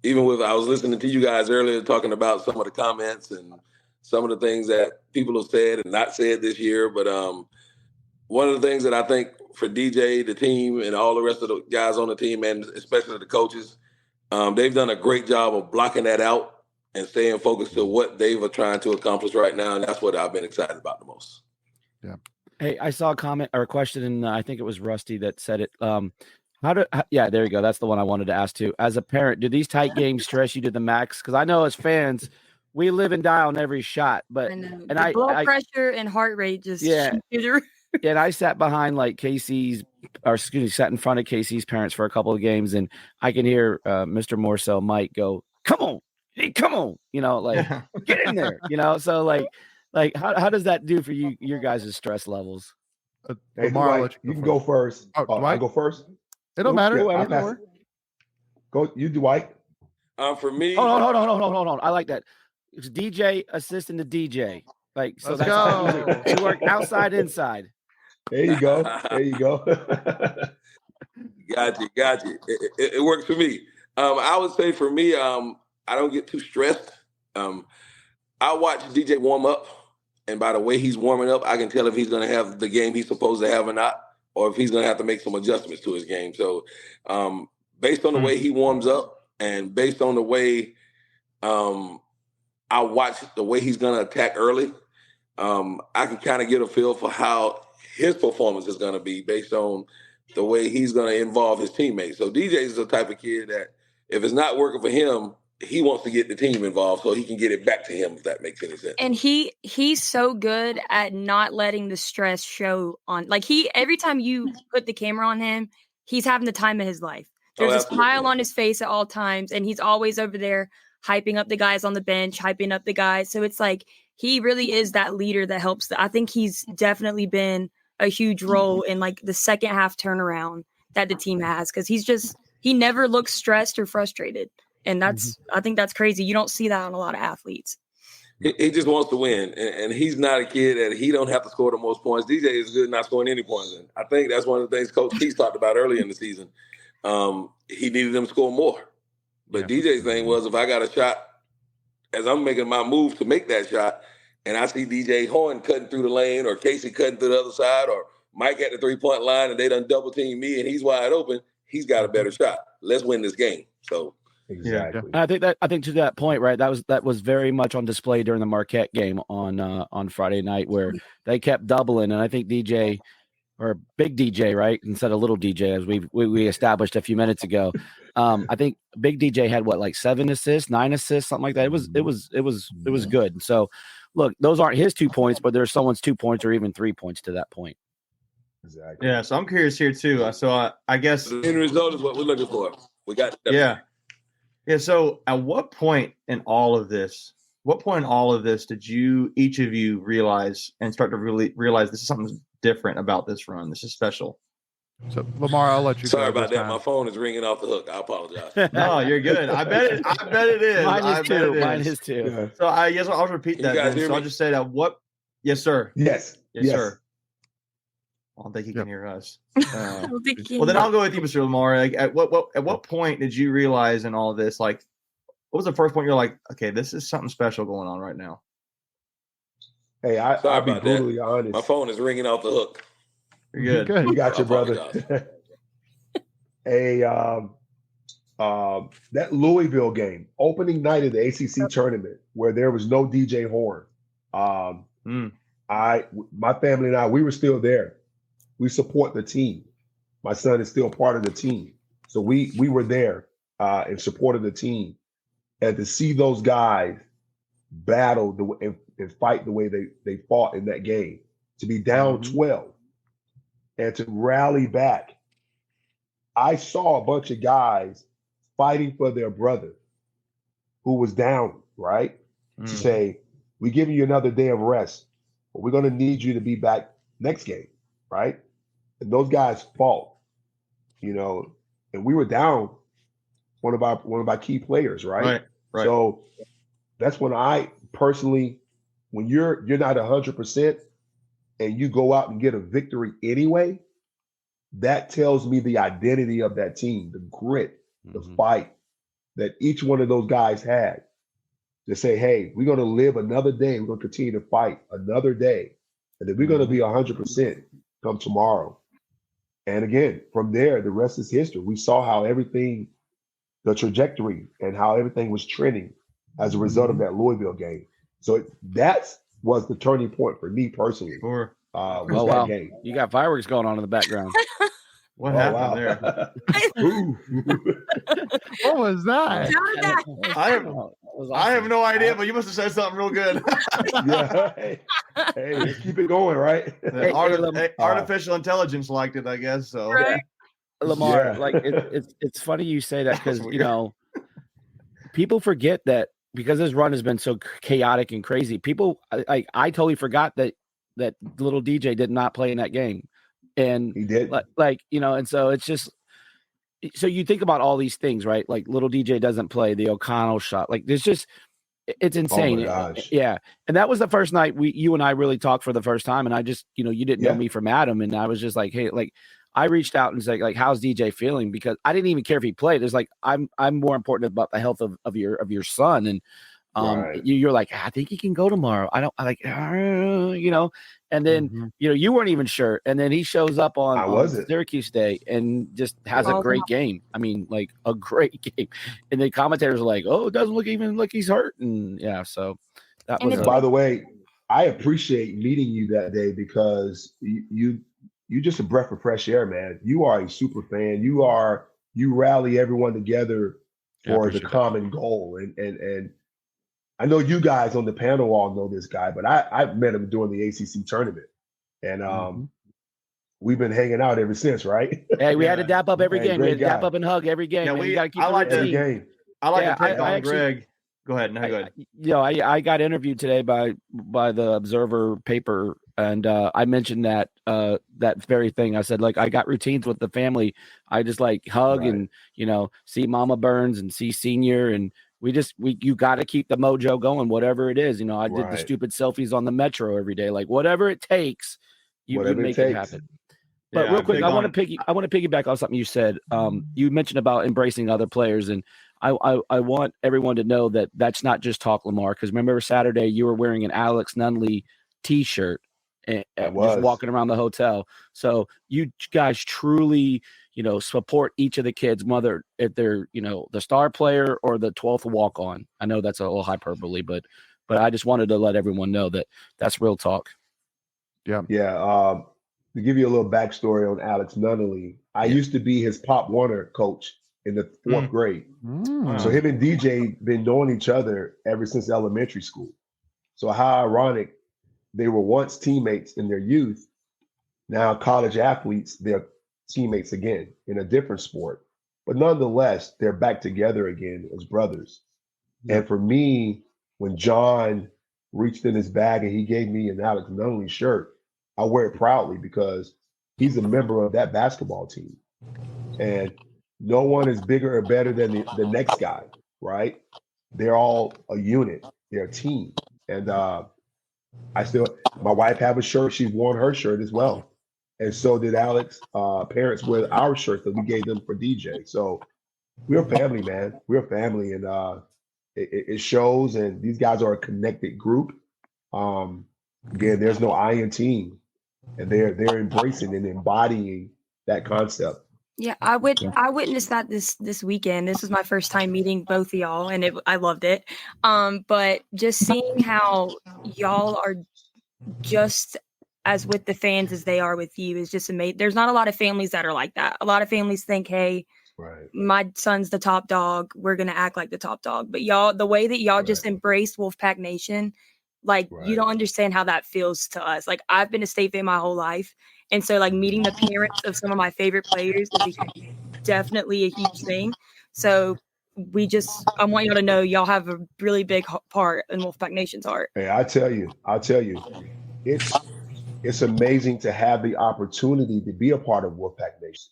even I was listening to you guys earlier talking about some of the comments and some of the things that people have said and not said this year. But one of the things that I think for DJ, the team, and all the rest of the guys on the team, and especially the coaches, they've done a great job of blocking that out and staying focused to what they were trying to accomplish right now. And that's what I've been excited about the most. Yeah. Hey, I saw a comment or a question, and I think it was Rusty that said it. Yeah, there you go. That's the one I wanted to ask too. As a parent, do these tight games stress you to the max? Because I know as fans, we live and die on every shot. But blood pressure and heart rate just And I sat behind sat in front of Casey's parents for a couple of games, and I can hear Mr. Morcell Mike go, "Come on, hey, come on," get in there, So like how does that do for your guys' stress levels? Hey, Dwight, you can go first. I go first. It don't matter. Go, you, Dwight. For me, hold on. I like that. It's DJ assisting the DJ. So let's go. You work outside, inside. There you go. Got you. It works for me. I would say for me, I don't get too stressed. I watch DJ warm up, and by the way he's warming up, I can tell if he's going to have the game he's supposed to have or not, or if he's going to have to make some adjustments to his game. So based on the way he warms up, and based on the way I watch the way he's going to attack early, I can kind of get a feel for how his performance is going to be based on the way he's going to involve his teammates. So DJ is the type of kid that if it's not working for him, he wants to get the team involved so he can get it back to him, if that makes any sense. And he's so good at not letting the stress show on. Every time you put the camera on him, he's having the time of his life. There's a smile on his face at all times, and he's always over there hyping up the guys on the bench, hyping up the guys. So it's like he really is that leader that helps. I think he's definitely been a huge role in the second half turnaround that the team has, because he never looks stressed or frustrated. And I think that's crazy. You don't see that on a lot of athletes. He just wants to win, and he's not a kid that he don't have to score the most points. DJ is good not scoring any points. And I think that's one of the things Coach Keith talked about earlier in the season. He needed them to score more. But DJ's thing was, if I got a shot, as I'm making my move to make that shot, and I see DJ Horn cutting through the lane, or Casey cutting through the other side, or Mike at the 3-point line, and they done double team me, and he's wide open, he's got a better shot. Let's win this game. So. Exactly. I think to that point, right? That was very much on display during the Marquette game on Friday night, where they kept doubling, and I think DJ, or Big DJ, right, instead of Little DJ, as we established a few minutes ago. I think Big DJ had like 7 assists, 9 assists, something like that. It was good. So, look, those aren't his 2 points, but there's someone's 2 points or even 3 points to that point. Exactly. Yeah. So I'm curious here too. So I guess the end result is what we're looking for. We got Yeah. So at what point in all of this did each of you realize and start to really realize this is something different about this run? This is special. So Lamar, I'll let you. Sorry about that. My phone is ringing off the hook. I apologize. No, you're good. I bet it is. Mine is too. Yeah. So I guess I'll repeat that. So I'll just say that. Yes, sir. Yes, sir. I don't think he can hear us. Well, then I'll go with you, Mr. Lamar. Like, at what point did you realize in all of this? Like, what was the first point you're like, okay, this is something special going on right now? Hey, I'll be brutally honest. My phone is ringing off the hook. You're good. You got your brother. Hey, that Louisville game, opening night of the ACC tournament, where there was no DJ Horn. My family and I, we were still there. We support the team. My son is still part of the team. So we were there in support of the team. And to see those guys battle and fight the way they fought in that game, to be down 12 and to rally back. I saw a bunch of guys fighting for their brother who was down, right? To say, we're giving you another day of rest, but we're going to need you to be back next game, right? And those guys fought, and we were down one of our key players, right? Right. So that's when I personally, when you're not 100% and you go out and get a victory anyway, that tells me the identity of that team, the grit, the fight that each one of those guys had to say, hey, we're going to live another day. We're going to continue to fight another day. And then we're going to be 100% come tomorrow. And again, from there, the rest is history. We saw how the trajectory and how everything was trending as a result of that Louisville game. So that was the turning point for me personally. Sure. That game. You got fireworks going on in the background. What happened there? What was that? I have no idea, but you must have said something real good. Yeah. Hey, let's keep it going, right? Artificial intelligence liked it, I guess. So, right? Lamar, like it's funny you say that because people forget that because this run has been so chaotic and crazy. People, I totally forgot that little DJ did not play in that game. And he did, and so it's just, so you think about all these things, right? Like little DJ doesn't play, the O'Connell shot, like there's just, it's insane. Oh my gosh. Yeah. And that was the first night you and I really talked for the first time. And I just, you didn't know me from Adam. And I was just like, hey, like I reached out and said, like, how's DJ feeling? Because I didn't even care if he played. It's like, I'm more important about the health of your son. And you're like, I think he can go tomorrow. And then, you weren't even sure. And then he shows up on Syracuse Day and just has a great game. I mean, like a great game. And the commentators are like, oh, it doesn't look even like he's hurt. And so that was. By the way, I appreciate meeting you that day because you're just a breath of fresh air, man. You are a super fan. You rally everyone together for the common goal. And I know you guys on the panel all know this guy, but I met him during the ACC tournament, and we've been hanging out ever since, right? Hey, we had to dap up every game. We had to dap up and hug every game. Yeah, you got to keep every game. I like to pick on Greg. Go ahead. No, go ahead. I got interviewed today by the Observer paper, and I mentioned that very thing. I said, like, I got routines with the family. I just like hug and see Mama Burns and see Senior and you got to keep the mojo going, whatever it is. I did the stupid selfies on the metro every day, like whatever it takes, you make it happen. But real quick, I want to piggyback on something you said. You mentioned about embracing other players, and I want everyone to know that that's not just talk, Lamar. Because remember Saturday, you were wearing an Alex Nunley T-shirt and just walking around the hotel. So you guys truly, support each of the kids, whether if they're, the star player or the 12th walk on. I know that's a little hyperbole, but I just wanted to let everyone know that that's real talk. Yeah. Yeah. To give you a little backstory on Alex Nunley, I used to be his Pop Warner coach in the 4th grade. So him and DJ been knowing each other ever since elementary school. So how ironic, they were once teammates in their youth. Now college athletes, they're teammates again in a different sport. But nonetheless, they're back together again as brothers. Yeah. And for me, when John reached in his bag and he gave me an Alex Nunley shirt, I wear it proudly because he's a member of that basketball team. And no one is bigger or better than the next guy, right? They're all a unit. They're a team. And my wife have a shirt. She's worn her shirt as well. And so did Alex. Parents wear our shirts that we gave them for DJ. So we're a family, man. We're a family. And it shows. And these guys are a connected group. Again, there's no I in team. And they're embracing and embodying that concept. Yeah, I witnessed that this weekend. This was my first time meeting both of y'all, and I loved it. But just seeing how y'all are just as with the fans as they are with you is just amazing. There's not a lot of families that are like that. A lot of families think, hey, my son's the top dog. We're gonna act like the top dog. But y'all, the way that y'all just embraced Wolfpack Nation. Like, you don't understand how that feels to us. Like, I've been a State fan my whole life. And so, like, meeting the parents of some of my favorite players is definitely a huge thing. So, I want y'all to know y'all have a really big part in Wolfpack Nation's heart. Hey, I'll tell you, it's amazing to have the opportunity to be a part of Wolfpack Nation.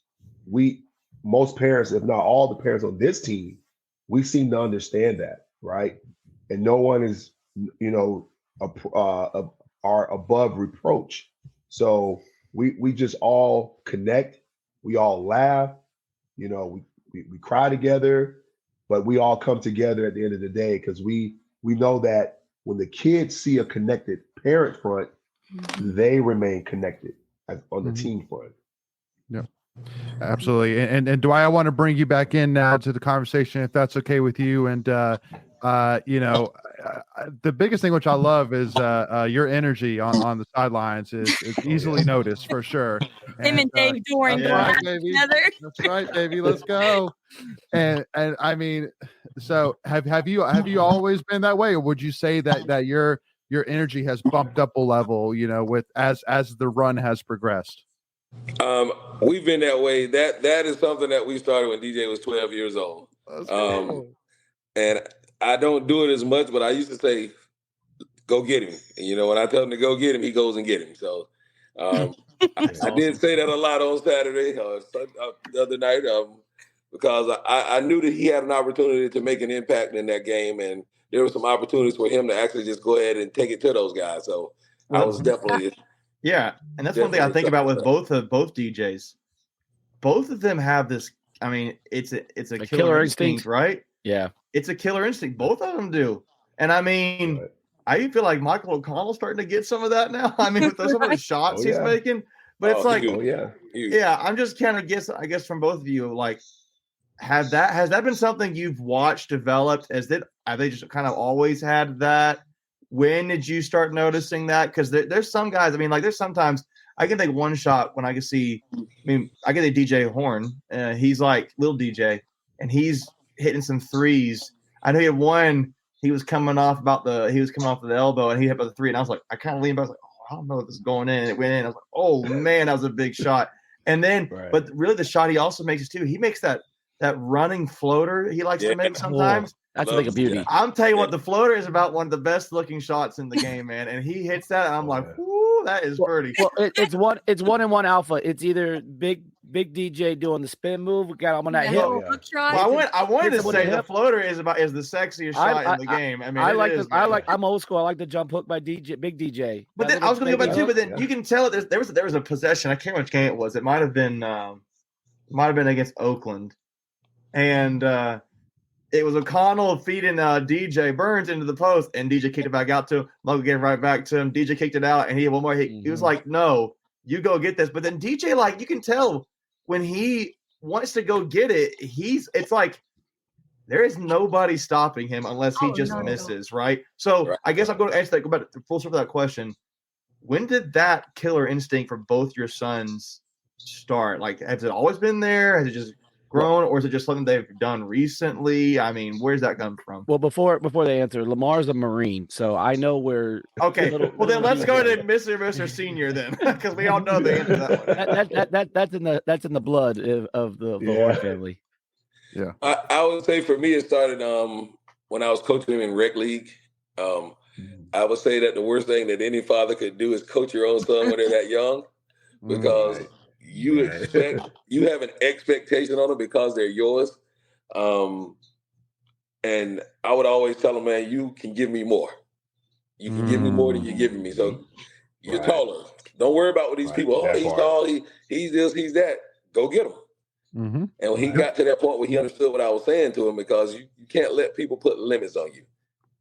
Most parents, if not all the parents on this team, we seem to understand that, right? And no one is, are above reproach. So we just all connect. We all laugh. We cry together, but we all come together at the end of the day because we know that when the kids see a connected parent front, they remain connected on the team front. Yeah, absolutely. And Dwight, I want to bring you back in now to the conversation, if that's okay with you. And the biggest thing which I love is your energy on the sidelines is easily noticed for sure. Him and Dave Doran together. That's right, baby. Let's go. And I mean, so have you always been that way, or would you say that your energy has bumped up a level, with as the run has progressed? We've been that way. That is something that we started when DJ was 12 years old. And I don't do it as much, but I used to say, go get him. And, when I tell him to go get him, he goes and get him. So I did say that a lot on Saturday, the other night, because I knew that he had an opportunity to make an impact in that game. And there were some opportunities for him to actually just go ahead and take it to those guys. So I was definitely... Yeah, and that's one thing I think about with both DJs. Both of them have this, I mean, it's a killer instinct, right? Yeah. It's a killer instinct. Both of them do. And I mean, I even feel like Michael O'Connell's starting to get some of that now. I mean, with some of the shots he's making. But it's like, I'm just kind of I guess from both of you, like, has that been something you've watched developed? Have they just kind of always had that? When did you start noticing that? Because there's some guys, I mean, like, there's sometimes I can take one shot when I can see, I get a DJ Horn. He's like little DJ, and he's hitting some threes. I know he had one. He was coming off of the elbow, and he hit by the three. And I was like, I kind of leaned back. I was like, I don't know if this is going in. And it went in. I was like, oh man, that was a big shot. And then, but really, the shot he also makes is too. He makes that running floater he likes to make sometimes. That's like a beauty. I'm telling you what, the floater is about one of the best looking shots in the game, man. And he hits that, and I'm like, whoo, that is pretty. Well, it's 1-1 alpha. It's either big Big DJ doing the spin move. We got him on that hip. Hook shot. Well, I wanted to say the floater is the sexiest shot in the game. I mean, I'm old school. I like the jump hook by Big DJ. But then I was going to go back too. But then you can tell there was a possession. I can't remember which game it was. It might have been against Oakland, and it was O'Connell feeding DJ Burns into the post, and DJ kicked it back out to him. Logan gave it right back to him. DJ kicked it out, and he had one more. He was like, "No, you go get this." But then DJ, like, you can tell when he wants to go get it, it's like there is nobody stopping him unless he just misses, right? So I guess I'm going to answer that. Go back to full circle that question. When did that killer instinct for both your sons start? Like, has it always been there? Has it just grown, or is it just something they've done recently? I mean, where's that come from? Well, before they answer, Lamar's a Marine, so I know where. Okay, well then let's go to Mr. Senior then, because we all know the answer to that one. That's in the blood of the Lamar family. Yeah, I would say for me, it started when I was coaching him in rec league. I would say that the worst thing that any father could do is coach your own son when they're that young, because you have an expectation on them because they're yours. And I would always tell them, man, you can give me more. You can give me more than you're giving me. So you're taller. Don't worry about what these people, he's tall, he's this, he's that. Go get him. And when he got to that point where he understood what I was saying to him, because you can't let people put limits on you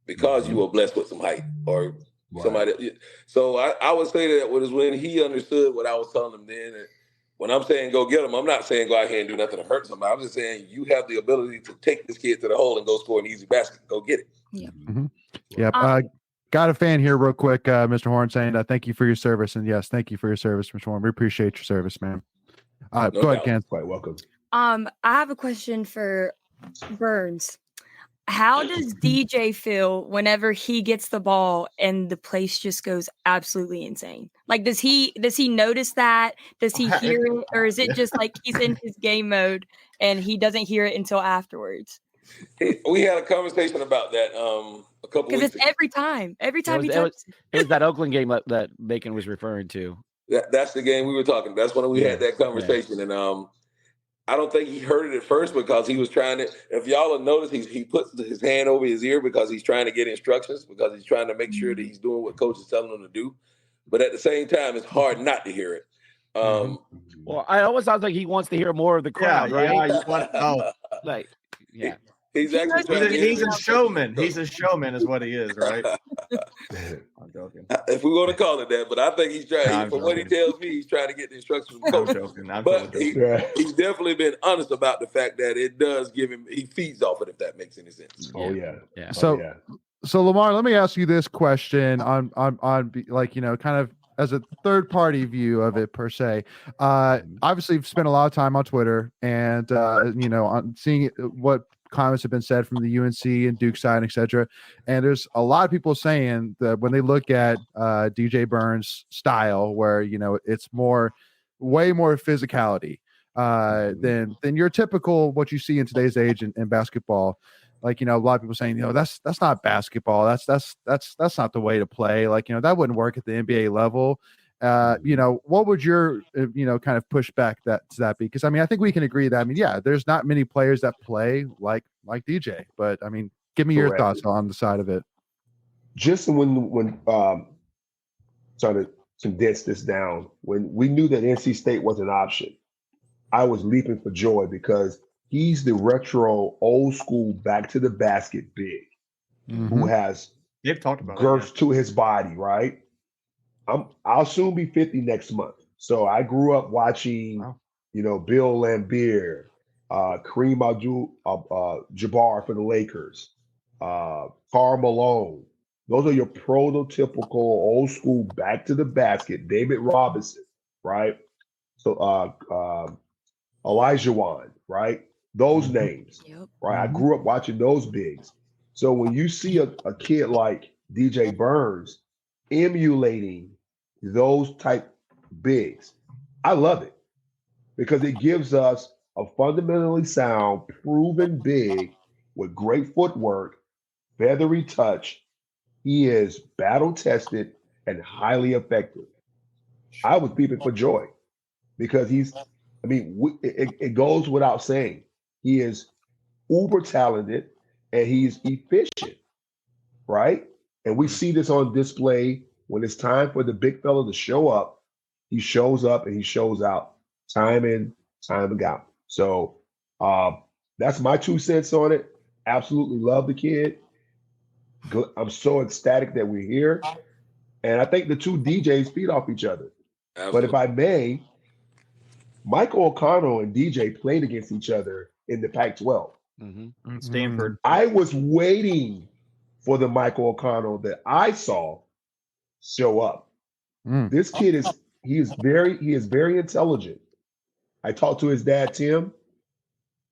because you were blessed with some height or somebody. So I would say that was when he understood what I was telling him then. And when I'm saying go get him, I'm not saying go out here and do nothing to hurt somebody. I'm just saying you have the ability to take this kid to the hole and go score an easy basket. Go get it. Yeah. Got a fan here real quick, Mr. Horn, saying thank you for your service. And yes, thank you for your service, Mr. Horn. We appreciate your service, man. Go ahead, Ken. Quite welcome. I have a question for Burns. How does DJ feel whenever he gets the ball and the place just goes absolutely insane? Like, does he notice that? Does he hear it? Or is it just like he's in his game mode and he doesn't hear it until afterwards? We had a conversation about that a couple weeks ago. Because it's every time he touches it was that Oakland game that Bacon was referring to. That's the game we were talking. That's when we had that conversation. And I don't think he heard it at first because he was trying to. If y'all have noticed, he puts his hand over his ear because he's trying to get instructions, because he's trying to make sure that he's doing what coach is telling him to do. But at the same time, it's hard not to hear it. Well, I always sounds like he wants to hear more of the crowd, right? He's actually he's a showman. He's a showman, is what he is, right? I'm joking. If we want to call it that, but I think he's trying. From what he tells me, he's trying to get the instructions from coach. But he's definitely been honest about the fact that it does give him. He feeds off it, if that makes any sense. So Lamar, let me ask you this question on like, you know, kind of as a third party view of it per se. Obviously, you've spent a lot of time on Twitter and you know, on seeing what comments have been said from the UNC and Duke side, etc. And there's a lot of people saying that when they look at DJ Burns' style, where, you know, it's way more physicality than your typical what you see in today's age in basketball. Like, you know, a lot of people saying, you know, that's not basketball. That's not the way to play. Like, you know, that wouldn't work at the NBA level. You know, what would your, you know, kind of push back to that be? Because I mean, I think we can agree that, I mean, yeah, there's not many players that play like DJ, but I mean, give me your thoughts on the side of it. Just when trying to condense this down, when we knew that NC State was an option, I was leaping for joy because he's the retro old school back to the basket big who has girth to his body, right? I'll soon be 50 next month. So I grew up watching, you know, Bill Laimbeer, Kareem Abdul-Jabbar for the Lakers, Karl Malone. Those are your prototypical old school back to the basket. David Robinson, right? So Elijah Wan, right? Those names, right? I grew up watching those bigs. So when you see a kid like DJ Burns emulating those type bigs, I love it because it gives us a fundamentally sound, proven big with great footwork, feathery touch. He is battle tested and highly effective. I was beeping for joy because he's I mean, it goes without saying. He is uber talented and he's efficient, right? And we see this on display when it's time for the big fella to show up. He shows up and he shows out time in, time out. So that's my 2 cents on it. Absolutely love the kid. I'm so ecstatic that we're here. And I think the 2 DJs feed off each other. Absolutely. But if I may, Michael O'Connell and DJ played against each other in the Pac-12. Mm-hmm. Stanford. I was waiting for the Michael O'Connell that I saw show up. This kid is very intelligent. I talked to his dad, Tim.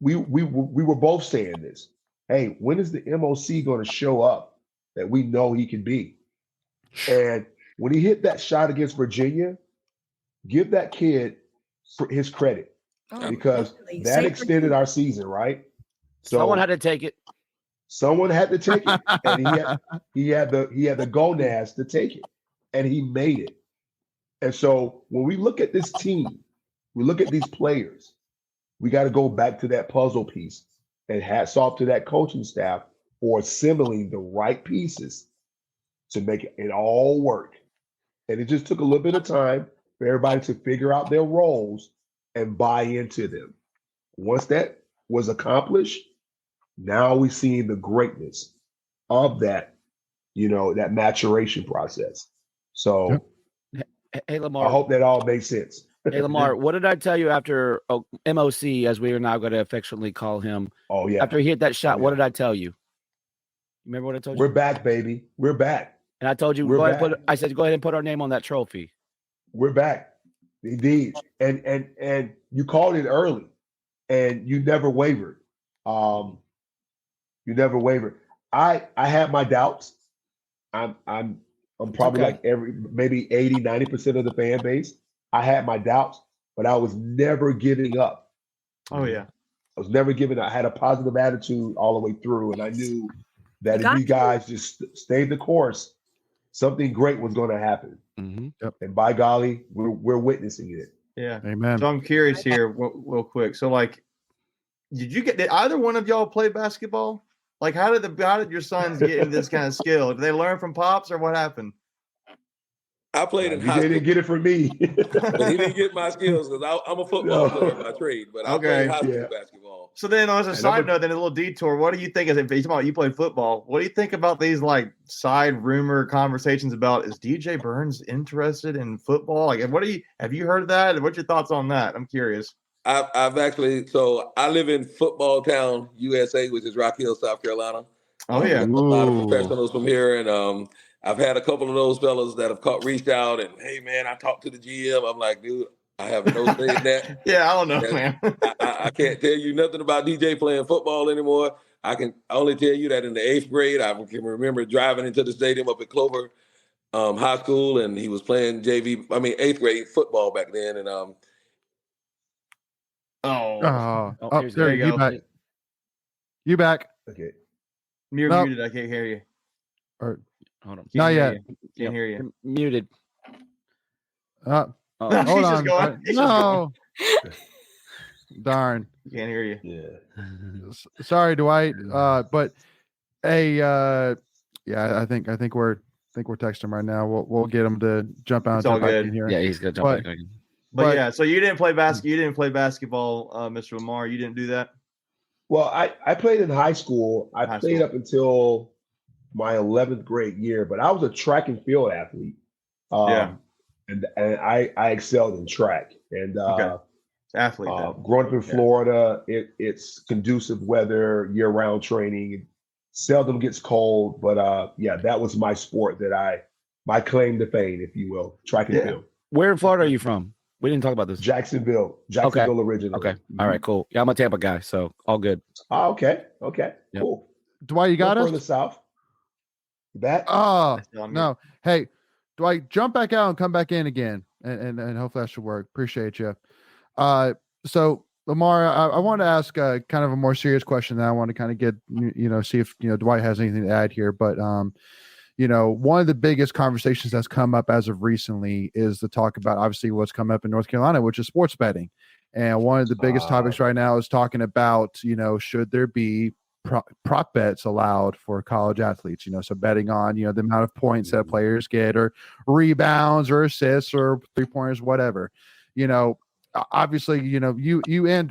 We were both saying this. Hey, when is the MOC going to show up that we know he can be? And when he hit that shot against Virginia, give that kid his credit because that extended our season, right? So someone had to take it. Someone had to take it, and he had the gonads to take it, and he made it. And so when we look at this team, we look at these players, we got to go back to that puzzle piece. And hats off to that coaching staff for assembling the right pieces to make it all work. And it just took a little bit of time for everybody to figure out their roles and buy into them. Once that was accomplished, now we're seeing the greatness of that, that maturation process. So, hey, Lamar, I hope that all makes sense. Hey, Lamar, what did I tell you after MOC, as we are now going to affectionately call him? Oh, yeah. After he hit that shot, what did I tell you? Remember what I told you? We're back, baby. We're back. And I told you, go ahead and put our name on that trophy. We're back. Indeed. And you called it early and you never wavered. You never wavered. I had my doubts. I'm probably like maybe 80-90% of the fan base. I had my doubts, but I was never giving up. Oh, yeah. I was never giving up. I had a positive attitude all the way through, and I knew that if you guys just stayed the course, something great was going to happen. Mm-hmm. Yep. And by golly, we're witnessing it. Yeah. Amen. So I'm curious here real quick. So, like, did either one of y'all play basketball? Like, how did your sons get in this kind of skill? Did they learn from Pops or what happened? I played in high school. He didn't get it from me. But he didn't get my skills because I'm a football player by trade, but I played high school basketball. So then as a side note, then a little detour, what do you think, you played football, what do you think about these like side rumor conversations about, is DJ Burns interested in football? Like, have you heard of that? What's your thoughts on that? I'm curious. I've actually, so I live in Football Town, USA, which is Rock Hill, South Carolina. Oh, yeah. A lot of professionals from here, and I've had a couple of those fellas that have reached out and, hey, man, I talked to the GM. I'm like, dude, I have no say in that. Yeah, I don't know, man. I can't tell you nothing about DJ playing football anymore. I can only tell you that in the 8th grade, I can remember driving into the stadium up at Clover High School, and he was playing 8th grade football back then. And there you go. You back. Okay. You're muted. I can't hear you. Or hold on. Not yet. Can't hear you. Muted. Hold on. No. Darn. Can't hear you. Yeah. Sorry, Dwight. But hey, I think we're texting him right now. We'll get him to jump out and back in here. Yeah, he's gonna jump back in. But yeah, so you didn't play basketball. You didn't play basketball, Mr. Lamar. You didn't do that. Well, I played in high school. I played up until my 11th grade year, but I was a track and field athlete. And I excelled in track. And athlete. Growing up in Florida, it's conducive weather, year-round training. It seldom gets cold, but that was my sport my claim to fame, if you will, track and field. Where in Florida are you from? We didn't talk about this. Jacksonville originally. Okay. All right, cool. Yeah, I'm a Tampa guy, so all good. Oh, okay. Yep. Cool. Dwight, you got us? Further south. You back? Oh, no. Hey, Dwight, jump back out and come back in again, and hopefully that should work. Appreciate you. So, Lamar, I want to ask kind of a more serious question that I want to kind of get, see if, Dwight has anything to add here. But, one of the biggest conversations that's come up as of recently is the talk about obviously what's come up in North Carolina, which is sports betting. And one of the biggest topics right now is talking about, should there be prop bets allowed for college athletes, so betting on, the amount of points that players get, or rebounds or assists or 3-pointers, whatever. Obviously, you and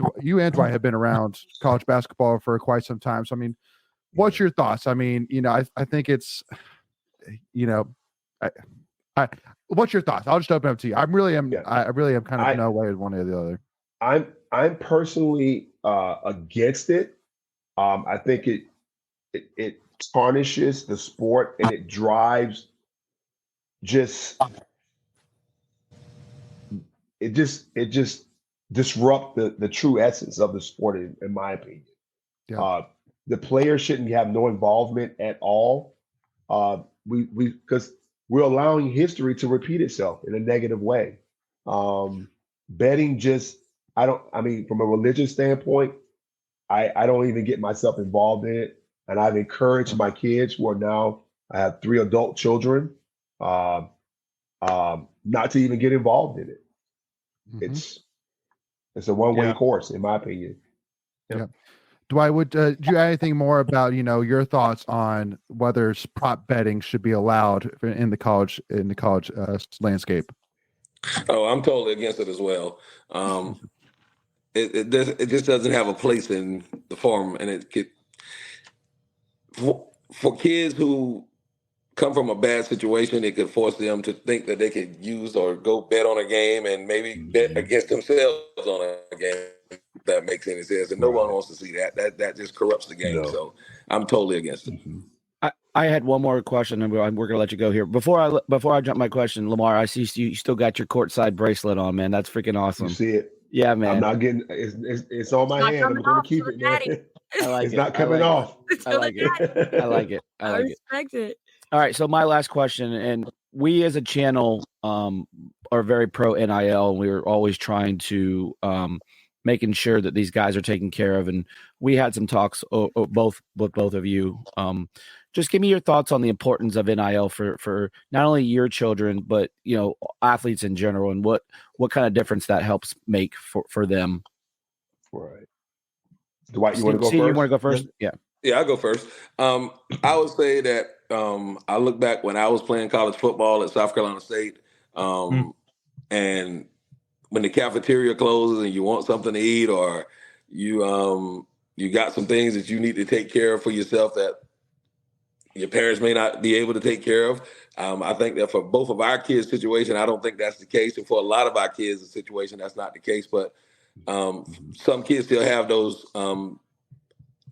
Dwight have been around college basketball for quite some time. So, I mean, what's your thoughts? I mean, I think it's, what's your thoughts? I'll just open up to you. I really am kind of no way one way or the other. I'm personally against it. I think it tarnishes the sport, and it drives it just disrupt the true essence of the sport, in my opinion. Yeah. The players shouldn't have no involvement at all. Because we're allowing history to repeat itself in a negative way. Betting from a religious standpoint, I don't even get myself involved in it. And I've encouraged my kids, who are now, I have 3 adult children, not to even get involved in it. It's a one-way course, in my opinion. Yeah. Dwight, do you have anything more about, your thoughts on whether prop betting should be allowed in the college landscape? Oh, I'm totally against it as well. It just doesn't have a place in the form, and for kids who come from a bad situation, it could force them to think that they could use or go bet on a game and maybe bet against themselves on a game. If that makes any sense, and no one wants to see that. That just corrupts the game. No. So I'm totally against it. I had one more question, and we're going to let you go here. Before I jump my question, Lamar, I see you still got your courtside bracelet on, man. That's freaking awesome. You see it? Yeah, man. I'm not getting it's on my hand. I'm going to keep it, man. It's not coming off. I like it. I like it. I respect it. All right, so my last question, and we as a channel are very pro NIL, and we're always trying to making sure that these guys are taken care of. And we had some talks both of you. Just give me your thoughts on the importance of NIL for not only your children, but athletes in general, and what kind of difference that helps make for them. Right. Dwight, you want to go first? You want to go first? Yeah, I'll go first. I would say that I look back when I was playing college football at South Carolina State, and when the cafeteria closes and you want something to eat, or you got some things that you need to take care of for yourself that your parents may not be able to take care of. I think that for both of our kids' situation, I don't think that's the case. And for a lot of our kids' the situation, that's not the case. But some kids still have those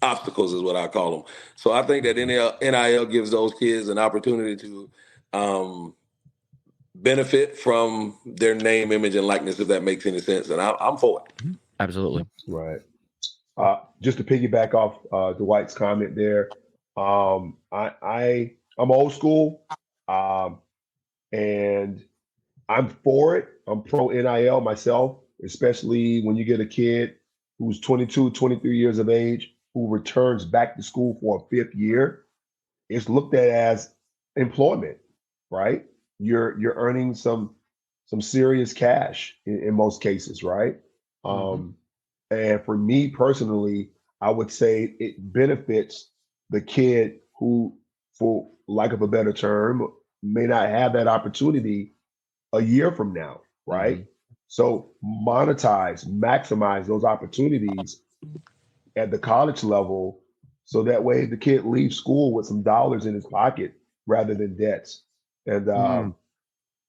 obstacles, is what I call them. So I think that NIL gives those kids an opportunity to benefit from their name, image, and likeness, if that makes any sense. And I'm for it. Absolutely. Right. Just to piggyback off Dwight's comment there, I'm old school, and I'm for it. I'm pro NIL myself, especially when you get a kid who's 22, 23 years of age who returns back to school for a 5th year. It's looked at as employment, right? You're earning some serious cash in most cases, right? And for me personally, I would say it benefits the kid who, for lack of a better term, may not have that opportunity a year from now, right? So maximize those opportunities at the college level, so that way the kid leaves school with some dollars in his pocket rather than debts. And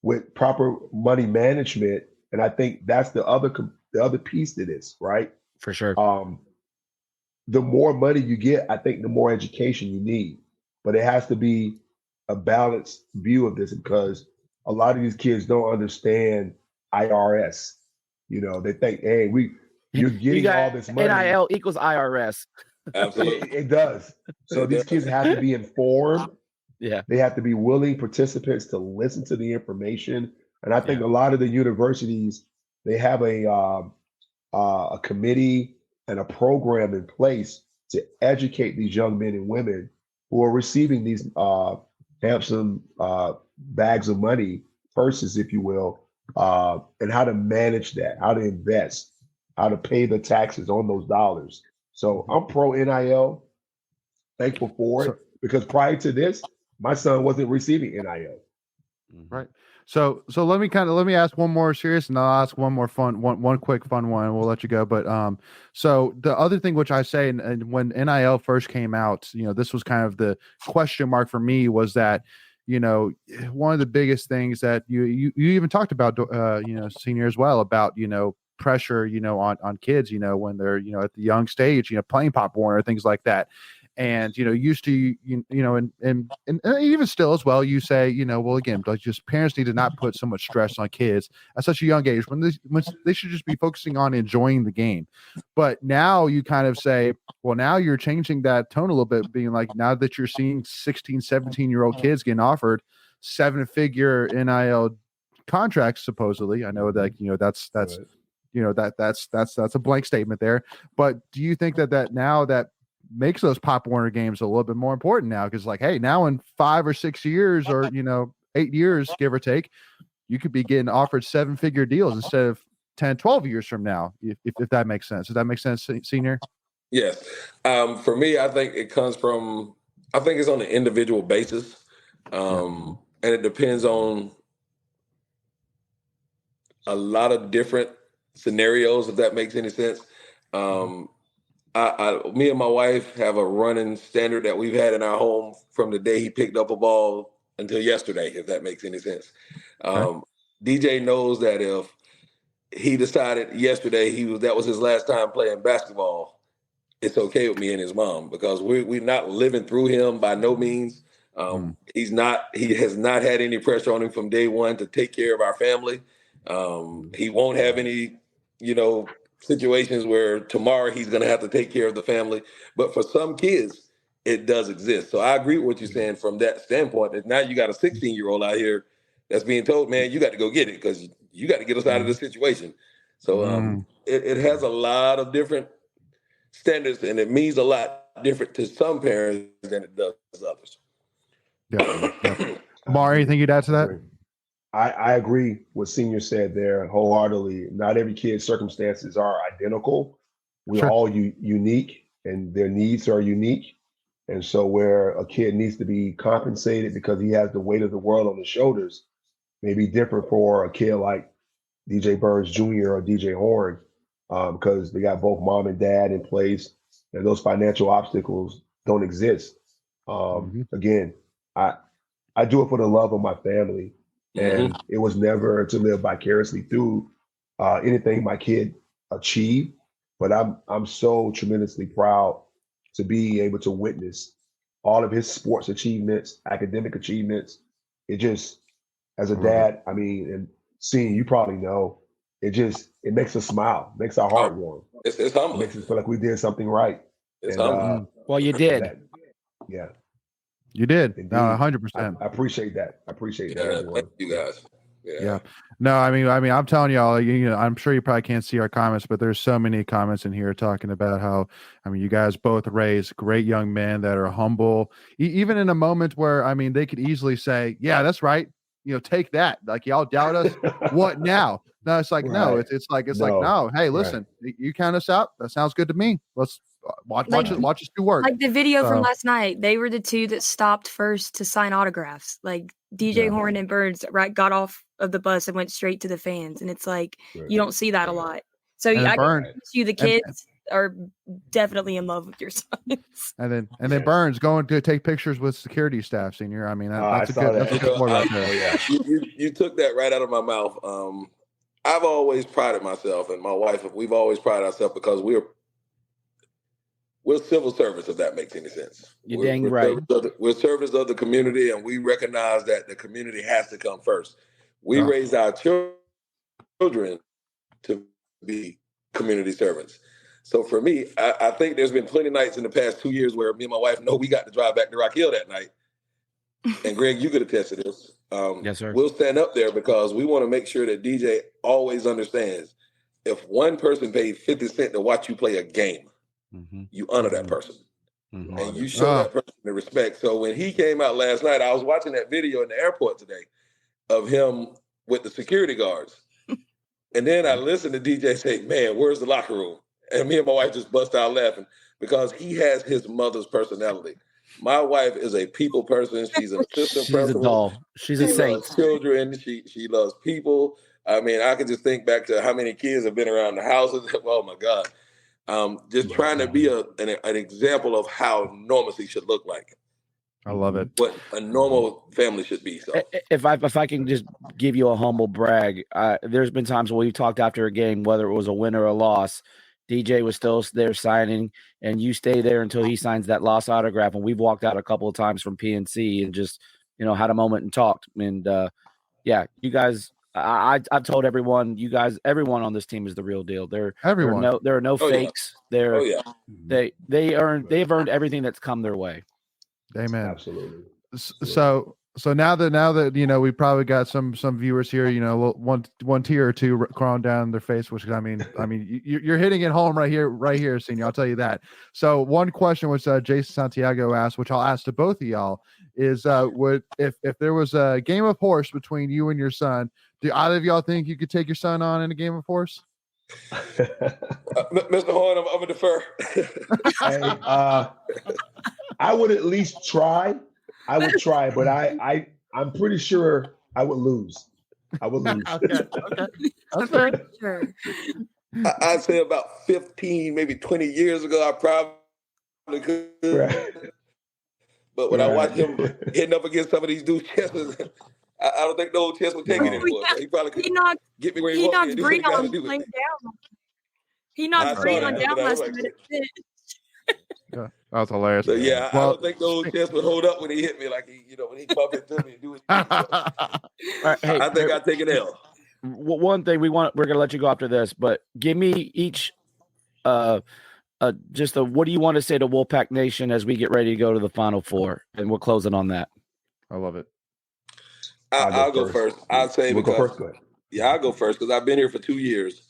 with proper money management, and I think that's the other piece to this, right? For sure. The more money you get, I think the more education you need. But it has to be a balanced view of this, because a lot of these kids don't understand IRS. They think, hey, you're getting all this money. NIL equals IRS. Absolutely. It does. So these kids have to be informed. Yeah. They have to be willing participants to listen to the information. And I think a lot of the universities, they have a committee and a program in place to educate these young men and women who are receiving these handsome bags of money, purses, if you will, and how to manage that, how to invest. how to pay the taxes on those dollars. So I'm pro NIL, thankful for it, because prior to this, my son wasn't receiving NIL. Right. So let me ask one more serious, and I'll ask one more one quick fun one, and we'll let you go. But so the other thing which I say, and when NIL first came out, this was kind of the question mark for me, was that, one of the biggest things that you even talked about, Senior, as well, about, pressure, on kids, when they're, at the young stage, playing Pop Warner, things like that. And used to and even still as well, you say, well, again, just parents need to not put so much stress on kids at such a young age when they should just be focusing on enjoying the game. But now you kind of say, well, now you're changing that tone a little bit, being like, now that you're seeing 16, 17-year-old kids getting offered 7-figure NIL contracts, supposedly. I know that that's that's a blank statement there. But do you think that now that makes those Pop Warner games a little bit more important now? Because, like, hey, now in 5 or 6 years, or 8 years, give or take, you could be getting offered 7-figure deals instead of 10, 12 years from now, if that makes sense. Does that make sense, Senior? Yes. For me, I think it's on an individual basis. And it depends on a lot of different scenarios, if that makes any sense. Me and my wife have a running standard that we've had in our home from the day he picked up a ball until yesterday, if that makes any sense. Okay. DJ knows that if he decided yesterday that was his last time playing basketball, it's okay with me and his mom, because we're not living through him by no means. He has not had any pressure on him from day one to take care of our family. He won't have any, situations where tomorrow he's going to have to take care of the family. But for some kids, it does exist. So I agree with what you're saying from that standpoint, that now you got a 16-year-old out here that's being told, man, you got to go get it because you got to get us out of this situation. So it has a lot of different standards, and it means a lot different to some parents than it does to others. Yeah. Mar, anything you'd add to that? I agree with Senior said there wholeheartedly. Not every kid's circumstances are identical. We're all unique, and their needs are unique. And so where a kid needs to be compensated because he has the weight of the world on his shoulders may be different for a kid like DJ Burns Jr. or DJ Horn, because they got both mom and dad in place, and those financial obstacles don't exist. Again, I do it for the love of my family. And it was never to live vicariously through anything my kid achieved. But I'm so tremendously proud to be able to witness all of his sports achievements, academic achievements. It just, as a dad, I mean, and seeing, you probably know, it makes us smile, makes our heart warm. It's humbling. It makes us feel like we did something right. It's humbling. Well, you did. Yeah. You did. Indeed. No, 100%. I appreciate that. I appreciate that, everyone. Thank you guys. Yeah. No, I mean, I'm telling y'all, I'm sure you probably can't see our comments, but there's so many comments in here talking about how, you guys both raised great young men that are humble, even in a moment where, they could easily say, yeah, that's right. Take that. Like, y'all doubt us. What now? No, it's like, no, it's like, no, hey, listen, you count us out. That sounds good to me. Let's watch us do work. Like the video from last night, they were the two that stopped first to sign autographs. Like DJ Horn and Burns got off of the bus and went straight to the fans, and it's like you don't see that a lot. So I promise you, the kids are definitely in love with your sons. And then Burns going to take pictures with security staff, Senior. That's a good word right there. You took that right out of my mouth. I've always prided myself, and my wife, we've always prided ourselves because we're civil service, if that makes any sense. You're dang right. We're servants of the community, and we recognize that the community has to come first. We raise our children to be community servants. So for me, I think there's been plenty of nights in the past 2 years where me and my wife know we got to drive back to Rock Hill that night. And Greg, you could attest to this. Yes, sir. We'll stand up there because we want to make sure that DJ always understands if one person paid 50 cents to watch you play a game, you honor that person. And you show that person the respect. So when he came out last night, I was watching that video in the airport today of him with the security guards. And then I listened to DJ say, man, where's the locker room? And me and my wife just bust out laughing because he has his mother's personality. My wife is a people person. She's an assistant She's a doll. She's a saint. Loves children. She loves people. I mean, I can just think back to how many kids have been around the houses. Oh, my God. Just trying to be an example of how normalcy should look like. I love it. What a normal family should be. So if I can just give you a humble brag, there's been times when we've talked after a game, whether it was a win or a loss, DJ was still there signing, and you stay there until he signs that lost autograph. And we've walked out a couple of times from PNC and just, had a moment and talked. And you guys, I've told everyone, everyone on this team is the real deal. There are no fakes. Yeah. They've earned everything that's come their way. Amen. Absolutely. So now that we probably got some viewers here, one tear or two crawling down their face, which I mean you're hitting it home right here, Senior. I'll tell you that. So one question which Jason Santiago asked, which I'll ask to both of y'all, is if there was a game of horse between you and your son, do either of y'all think you could take your son on in a game of horse? Mr. Horn, I'm gonna defer. I would at least try. I would try, but I'm pretty sure I would lose. Okay. That's fair. Sure. I'd say about 15, maybe 20 years ago, I probably could. Right. But when I watch him hitting up against some of these dudes' chests, I don't think the old chest would take it anymore. So he probably could get me where he wants me to do what he got to do. He knocked Breon down last minute. Yeah, that was hilarious. So I don't think the old chest would hold up when he hit me, like when he bumped into me and do it. I think I'd take an L. One thing we're gonna let you go after this, but give me each what do you want to say to Wolfpack Nation as we get ready to go to the Final Four, and we're closing on that. I love it. I'll go first. I'll say I'll go first because I've been here for 2 years.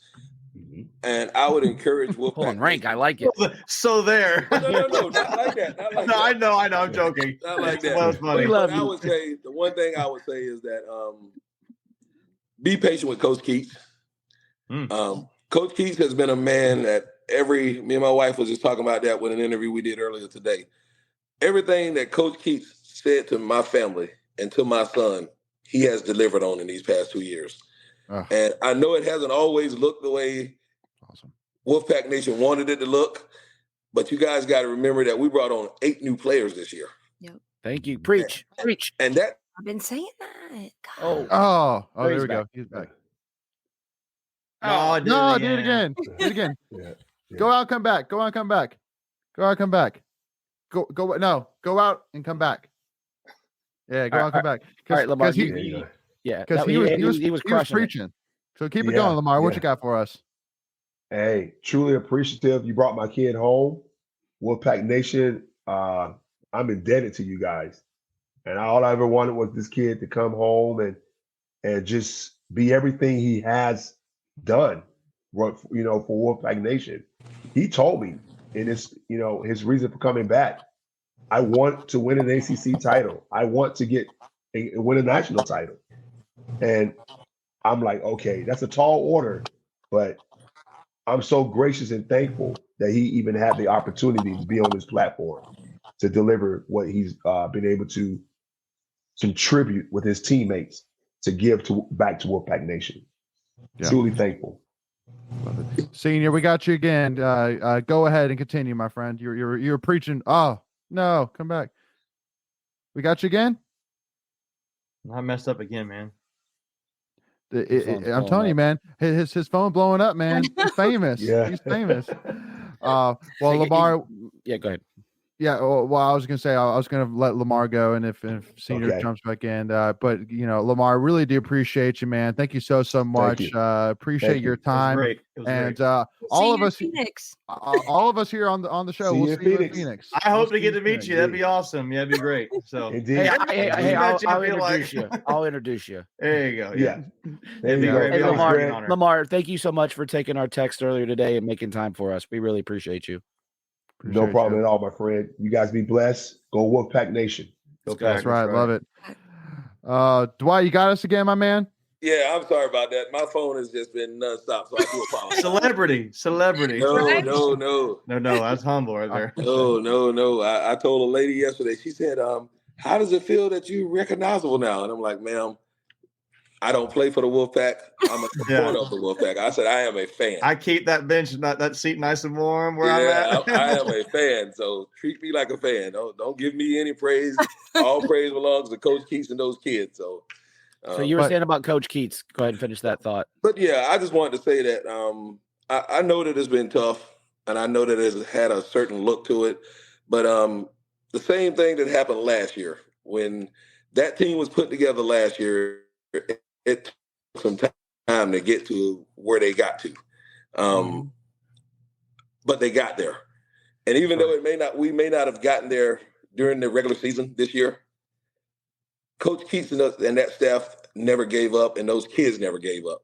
And I would encourage Wolfpack. Rank, I like it. So there. No, not like that. Not like no, that. I know. I'm joking. Not like that. That was funny. We love you. I would say the one thing I would say is that be patient with Coach Keats. Coach Keats has been a man that me and my wife was just talking about that with an interview we did earlier today. Everything that Coach Keats said to my family and to my son, he has delivered on in these past 2 years. And I know it hasn't always looked the way Wolfpack Nation wanted it to look, but you guys got to remember that we brought on 8 new players this year. Yep. Thank you. Preach. And that I've been saying that. Oh, there we go. He's back. No, do it again. Do it again. Yeah. Go out, come back. Go out, come back. Go out, come back. Go out and come back. Yeah, go out, come back. All right, Lamar. Because he was preaching. So keep it going, Lamar. What you got for us? Hey, truly appreciative. You brought my kid home. Wolfpack Nation, I'm indebted to you guys. And all I ever wanted was this kid to come home and just be everything he has done, for Wolfpack Nation. He told me in his reason for coming back, I want to win an ACC title. I want to win a national title. And I'm like, okay, that's a tall order, but I'm so gracious and thankful that he even had the opportunity to be on this platform to deliver what he's been able to contribute with his teammates to give back to Wolfpack Nation. Yeah. Truly thankful. Senior, we got you again. Go ahead and continue, my friend. You're preaching. Oh no, come back. We got you again. I messed up again, man. I'm telling you, man, his phone blowing up, man. He's famous. He's famous. Well, Lamar. Yeah, go ahead. Yeah, well, I was gonna say I was gonna let Lamar go, and if Senior jumps back in, but Lamar, I really do appreciate you, man. Thank you so much. Appreciate your time. It was great. All of us here on the show. We'll see you in Phoenix. I hope to get to meet you. That'd be awesome. Yeah, that'd be great. So, hey, I'll introduce you. There you go. Yeah, it'd be great. Lamar, thank you so much for taking our text earlier today and making time for us. We really appreciate you. No problem at all, my friend. You guys be blessed. Go Wolfpack Nation. That's right. Love it. Dwight, you got us again, my man? Yeah, I'm sorry about that. My phone has just been nonstop, so I do apologize. Celebrity. No, Right? no. No, that's humble right there. No. I told a lady yesterday, she said, how does it feel that you're recognizable now? And I'm like, ma'am, I don't play for the Wolfpack. I'm a supporter of the Wolfpack. I said, I am a fan. I keep that bench, that seat nice and warm where I'm at. I am a fan, so treat me like a fan. Don't give me any praise. All praise belongs to Coach Keats and those kids. So you were saying about Coach Keats. Go ahead and finish that thought. But yeah, I just wanted to say that I know that it's been tough, and I know that it's had a certain look to it. But the same thing that happened last year when that team was put together last year, it took some time to get to where they got to. But they got there. And even though we may not have gotten there during the regular season this year, Coach Keats and that staff never gave up, and those kids never gave up.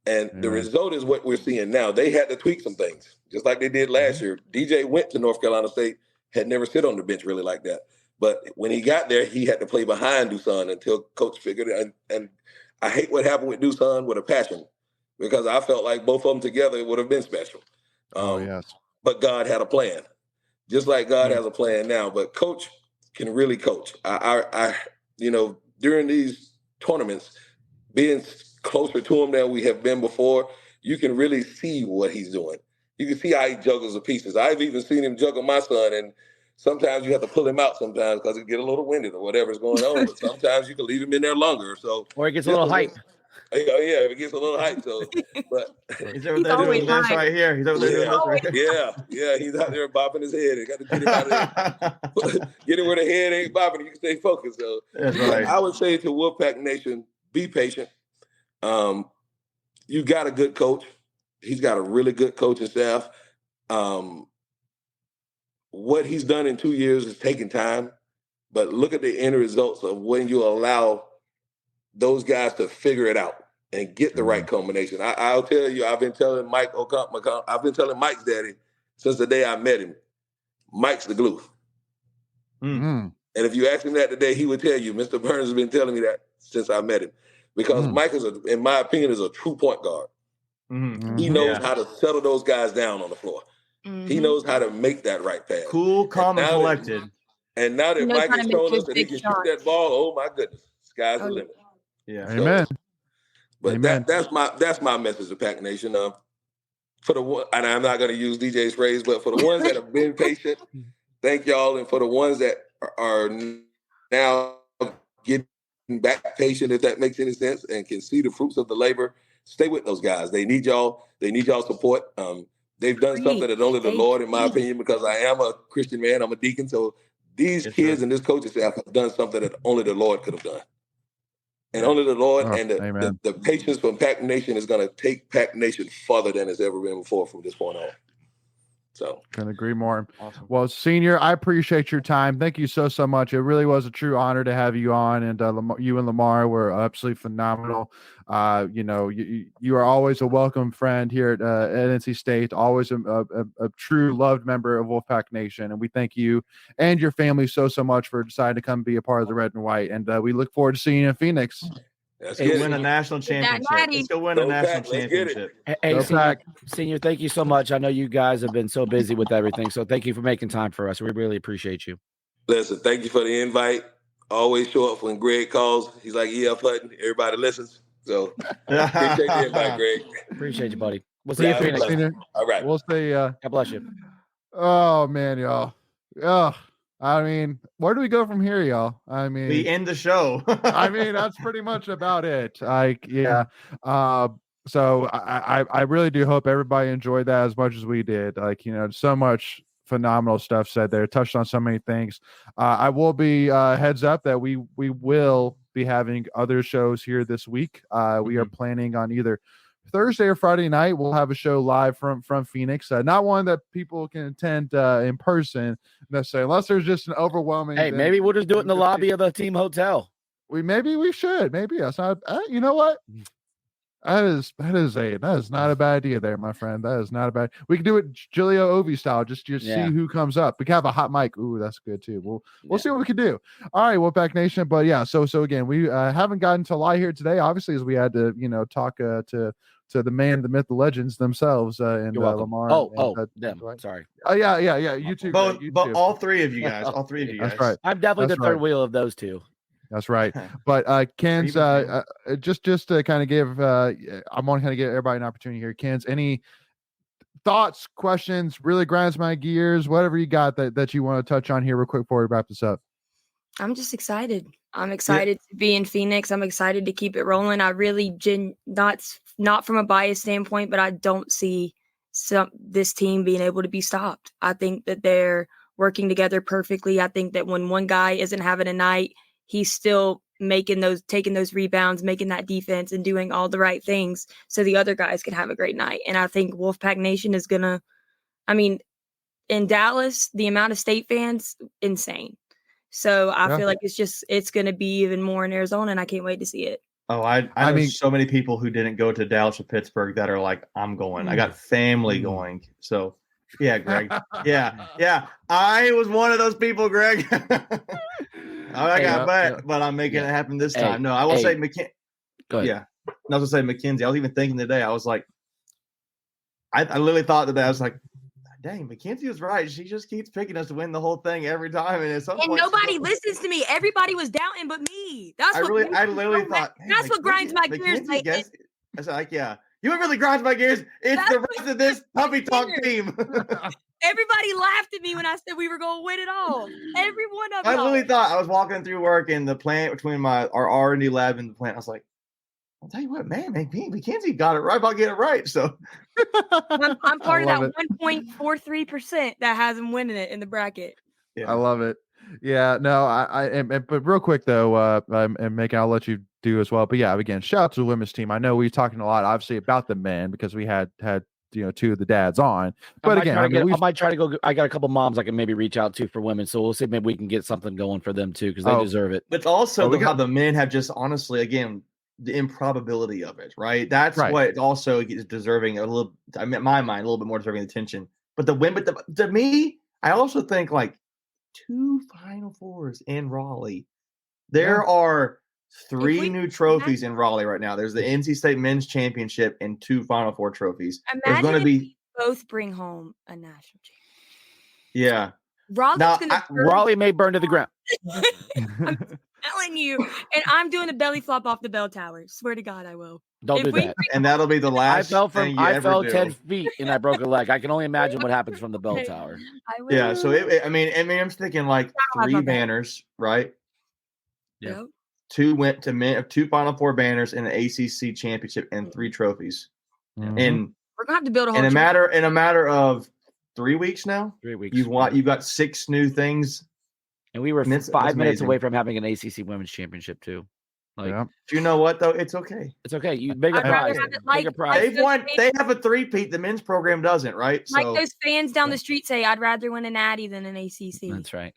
And the result is what we're seeing now. They had to tweak some things, just like they did last year. DJ went to North Carolina State, had never sit on the bench really like that. But when he got there, he had to play behind Dusan until Coach figured it. And I hate what happened with Dusan with a passion, because I felt like both of them together would have been special. But God had a plan, just like God has a plan now. But Coach can really coach. I during these tournaments, being closer to him than we have been before, you can really see what he's doing. You can see how he juggles the pieces. I've even seen him juggle my son, and sometimes you have to pull him out sometimes because he get a little winded or whatever's going on. But sometimes you can leave him in there longer. So or it gets a little hype. Yeah, it gets a little hype. So, but he's over there doing this right here. He's over there doing this right here. Yeah. He's out there bopping his head. Got to get him out of there. Get him where the head ain't bopping. You can stay focused. So, that's right. I would say to Wolfpack Nation, be patient. You got a good coach. He's got a really good coaching staff. What he's done in 2 years is taking time, but look at the end results of when you allow those guys to figure it out and get the right combination. I'll tell you, I've been telling I've been telling Mike's daddy since the day I met him. Mike's the glue. And if you ask him that today, he would tell you, Mr. Burns has been telling me that since I met him. Because Mike in my opinion, is a true point guard. He knows how to settle those guys down on the floor. He knows how to make that right pass. Cool, calm, and collected. And now that Mike has shown us that he can shoot that ball, oh my goodness, sky's the limit. Yeah. Amen. But that's my message to Pack Nation. For the one, and I'm not going to use DJ's phrase, but for the ones that have been patient, thank y'all, and for the ones that are now getting back patient, if that makes any sense, and can see the fruits of the labor, stay with those guys. They need y'all. They need y'all support. They've done something that only the Lord, in my opinion, because I am a Christian man, I'm a deacon. So these kids and this coaching staff have done something that only the Lord could have done. And only the Lord and the patience from Pack Nation is going to take Pack Nation further than it's ever been before from this point on. So couldn't agree more. Awesome. Well, Senior, I appreciate your time. Thank you so much. It really was a true honor to have you on, and you and Lamar were absolutely phenomenal. You are always a welcome friend here at NC State, always a true loved member of Wolfpack Nation, and we thank you and your family so much for deciding to come be a part of the Red and White, and we look forward to seeing you in Phoenix. Let's win a national championship. Let's go win a national championship. Hey, Senior, thank you so much. I know you guys have been so busy with everything, so thank you for making time for us. We really appreciate you. Listen, thank you for the invite. Always show up when Greg calls. He's like E.F. Hutton. Everybody listens. So appreciate the invite, Greg. Appreciate you, buddy. We'll see you, Phoenix. All right. We'll see. God bless you. Oh, man, y'all. I mean, where do we go from here, y'all? I mean, we end the show. I mean, that's pretty much about it. So I really do hope everybody enjoyed that as much as we did. So much phenomenal stuff said there, touched on so many things. I will be heads up that we will be having other shows here this week. We are planning on either Thursday or Friday night. We'll have a show live from Phoenix. Not one that people can attend in person necessarily, unless there's just an overwhelming. Hey, maybe we'll just do it in the lobby of the team hotel. We should. Maybe that's not. You know what? That is not a bad idea there, my friend. That is not a bad. We can do it Julio Ovi style. Just see who comes up. We can have a hot mic. Ooh, that's good too. We'll see what we can do. All right, Wolfpack Nation. But yeah, so again, we haven't gotten to lie here today. Obviously, as we had to talk to the man, the myth, the legends themselves, and Lamar. Them. Sorry. Oh yeah. You too. Both, you but too. all three of you guys. All three of you guys. That's right. I'm definitely the third wheel of those two. That's right. But Ken's just to kind of give I'm going to kind of give everybody an opportunity here. Ken's, any thoughts, questions, really grinds my gears, whatever you got that you want to touch on here real quick before we wrap this up. I'm just excited. I'm excited to be in Phoenix. I'm excited to keep it rolling. I really not from a bias standpoint, but I don't see this team being able to be stopped. I think that they're working together perfectly. I think that when one guy isn't having a night, he's still taking those rebounds, making that defense, and doing all the right things so the other guys can have a great night. And I think Wolfpack Nation is gonna, in Dallas, the amount of state fans, insane. So I feel like it's gonna be even more in Arizona, and I can't wait to see it. Oh, I know so many people who didn't go to Dallas or Pittsburgh that are like, I'm going. I got family going. So yeah, Greg. yeah. I was one of those people, Greg. I got back, but I'm making it happen this time. No, I will say McKenzie. Yeah. I was going to say McKenzie. I was even thinking today, I was like, I literally thought that I was like, dang, McKenzie was right. She just keeps picking us to win the whole thing every time. And at some point, nobody listens to me. Everybody was doubting but me. I literally thought, that's what grinds my gears. I was like, yeah. You would really grind my gears. It's the rest of this Tuffy Talk team. Everybody laughed at me when I said we were going to win it all. Every one of them. I literally thought, I was walking through work in the plant between our R&D lab and the plant. I was like, I'll tell you what, man, McKenzie got it right. I'll get it right. So I'm part of that 1.43% that has him winning it in the bracket. Yeah. I love it. Yeah, no, but real quick though, and Megan, I'll let you do as well. But yeah, again, shout out to the women's team. I know we're talking a lot, obviously, about the men because we had two of the dads on. But again, I might try to go. I got a couple moms I can maybe reach out to for women, so we'll see. Maybe we can get something going for them too because they deserve it. But also how the men have just honestly, again, the improbability of it, right? That's what also is deserving a little. I mean, in my mind, a little bit more deserving attention. But the women, to me, I also think like 2 Final Fours in Raleigh. There are 3 new trophies in Raleigh right now. There's the NC State Men's Championship and 2 Final Four trophies. There's going to be both bring home a national championship. Yeah, Raleigh may burn to the ground. I'm telling you, and I'm doing a belly flop off the bell tower. Swear to God, I will. Don't do that. And that'll be the last. I fell 10 feet and I broke a leg. I can only imagine what happens from the bell tower. Yeah, so I'm thinking like 3 banners, right? Yeah. 2 Final Four banners and an ACC championship and 3 trophies. Mm-hmm. And we're gonna have to build a whole in a matter of 3 weeks now. 3 weeks. You've got 6 new things. And we were 5 minutes away from having an ACC Women's Championship too. Do you know what though? It's okay. It's okay. You bigger prize. Bigger prize. They've won. They have a 3-peat. The men's program doesn't, right? Like those fans down the street say, I'd rather win an Natty than an ACC. That's right.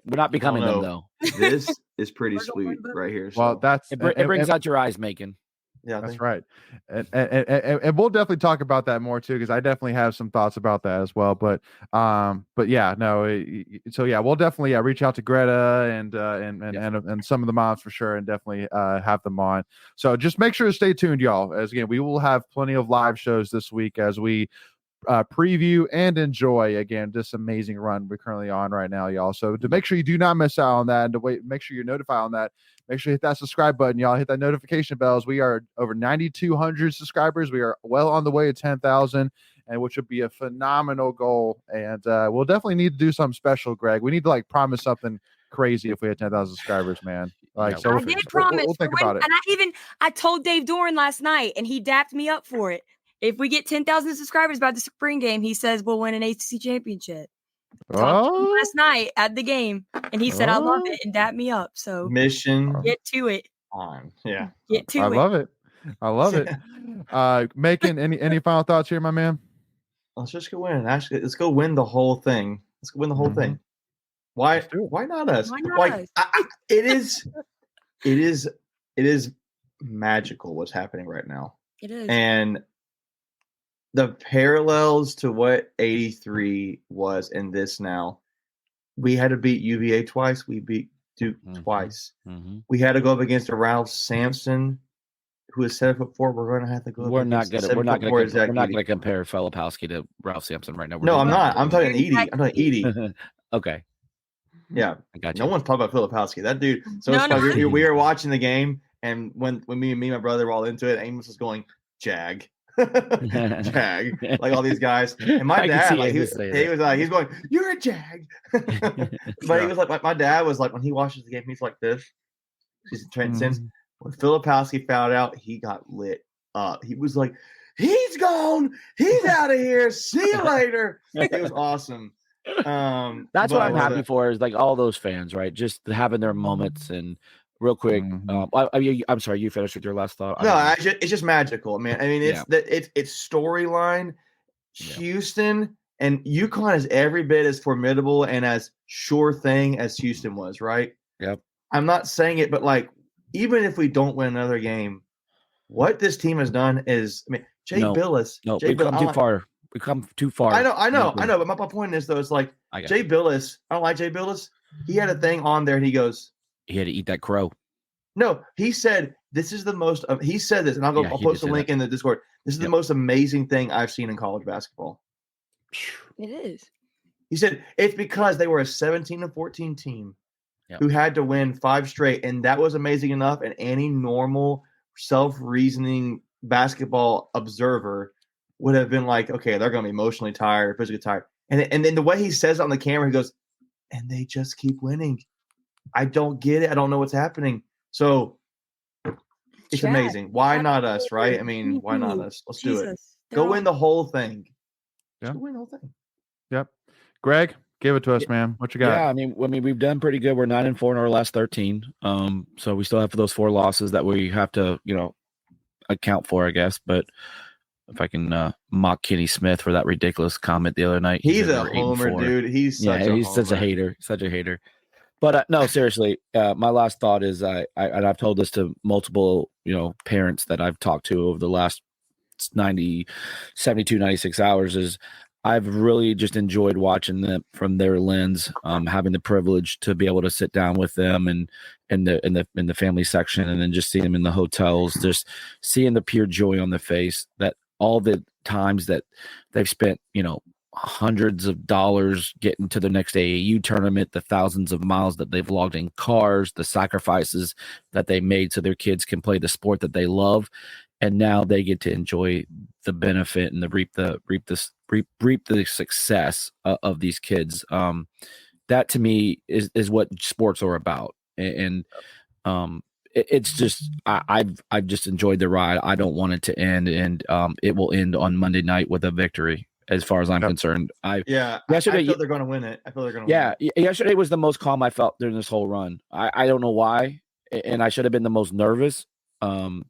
We're not becoming them though. This is pretty sweet right here. So. Well, it brings out your eyes, Macon. Yeah, that's right. And we'll definitely talk about that more too, because I definitely have some thoughts about that as well. But yeah, no. So yeah, we'll definitely reach out to Greta and some of the moms for sure, and definitely have them on. So just make sure to stay tuned, y'all. As again, we will have plenty of live shows this week as we preview and enjoy again this amazing run we're currently on right now, y'all. So to make sure you do not miss out on that, and to make sure you're notified on that, make sure you hit that subscribe button, y'all. Hit that notification bells. We are over 9,200 subscribers. We are well on the way to 10,000, and which would be a phenomenal goal. And we'll definitely need to do something special, Greg. We need to promise something crazy if we had 10,000 subscribers, man. I did promise. We'll think about it. And I told Dave Doran last night, and he dapped me up for it. If we get 10,000 subscribers by the spring game, he says we'll win an ACC championship. Last night at the game, and he said I love it and dapped me up. So mission, get to it. Yeah, get to it. I love it. Macon, any final thoughts here, my man? Let's just go win. Actually, let's go win the whole thing. Let's go win the whole thing. Why not us? Why not us? It is magical what's happening right now. It is. And the parallels to what 83 was in this now, we had to beat UVA twice. We beat Duke twice. We had to go up against a Ralph Sampson, who is 7'4". We're going to have to go. We're not going to compare Filipowski to Ralph Sampson right now. No, I'm not. I'm talking Edie. I'm talking Edie. Okay. Yeah, I got you. No one's talking about Filipowski. That dude. So it's like we were watching the game, and when me and my brother were all into it, Amos was going Jag. Jag, like all these guys, and my dad, like he's going, "You're a Jag," but he was like, my dad was like, when he watches the game, he's like this. He's transcends. When Filipowski found out, he got lit up. He was like, "He's gone. He's out of here. See you later." It was awesome. That's what I'm happy for, is like all those fans, right? Just having their moments. And real quick, I'm sorry, you finished with your last thought. No, it's just magical, man. I mean, it's storyline. Houston and UConn is every bit as formidable and as sure thing as Houston was, right? Yep. I'm not saying it, but like, even if we don't win another game, what this team has done is, I mean, Billis. No, we've come too far. We've come too far. I know. But my point is, though, it's like Jay Billis. I don't like Jay Billis. He had a thing on there, and he goes, he had to eat that crow. No, he said, this is the most. He said this, and I'll post a link in the Discord. This is the most amazing thing I've seen in college basketball. It is. He said it's because they were a 17-14 team who had to win 5 straight, and that was amazing enough. And any normal, self-reasoning basketball observer would have been like, okay, they're going to be emotionally tired, physically tired. And then the way he says it on the camera, he goes, and they just keep winning. I don't get it. I don't know what's happening. So it's amazing. Why not us, right? I mean, why not us? Let's do it. Go win the whole thing. Yeah. Go win the whole thing. Yep. Greg, give it to us, man. What you got? Yeah, I mean, we've done pretty good. We're 9-4 in our last 13. So we still have those 4 losses that we have to, account for, I guess. But if I can mock Kenny Smith for that ridiculous comment the other night, he's a homer, dude. He's such a hater, But no, seriously, my last thought is and I've told this to multiple, parents that I've talked to over the last 72, 96 hours, is I've really just enjoyed watching them from their lens, having the privilege to be able to sit down with them and in the family section, and then just see them in the hotels, just seeing the pure joy on the face, that all the times that they've spent, hundreds of dollars getting to the next AAU tournament, the thousands of miles that they've logged in cars, the sacrifices that they made so their kids can play the sport that they love. And now they get to enjoy the benefit and reap the success of these kids. That to me is what sports are about. And it's just, I've just enjoyed the ride. I don't want it to end, and it will end on Monday night with a victory, as far as I'm concerned. Yesterday, I feel they're going to win it. Yesterday was the most calm I felt during this whole run. I don't know why, and I should have been the most nervous. I'll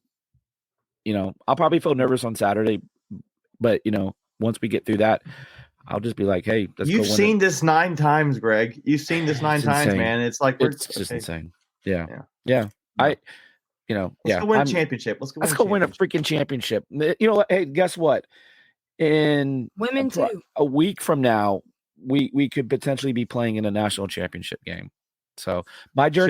probably feel nervous on Saturday, but once we get through that, I'll just be like, "Hey, you've seen this 9 times, Greg. You've seen this 9 times, man. It's like it's just insane." Yeah. Let's go win a championship. Let's go win a freaking championship. Hey, guess what? In women too, a week from now, we could potentially be playing in a national championship game. So that's a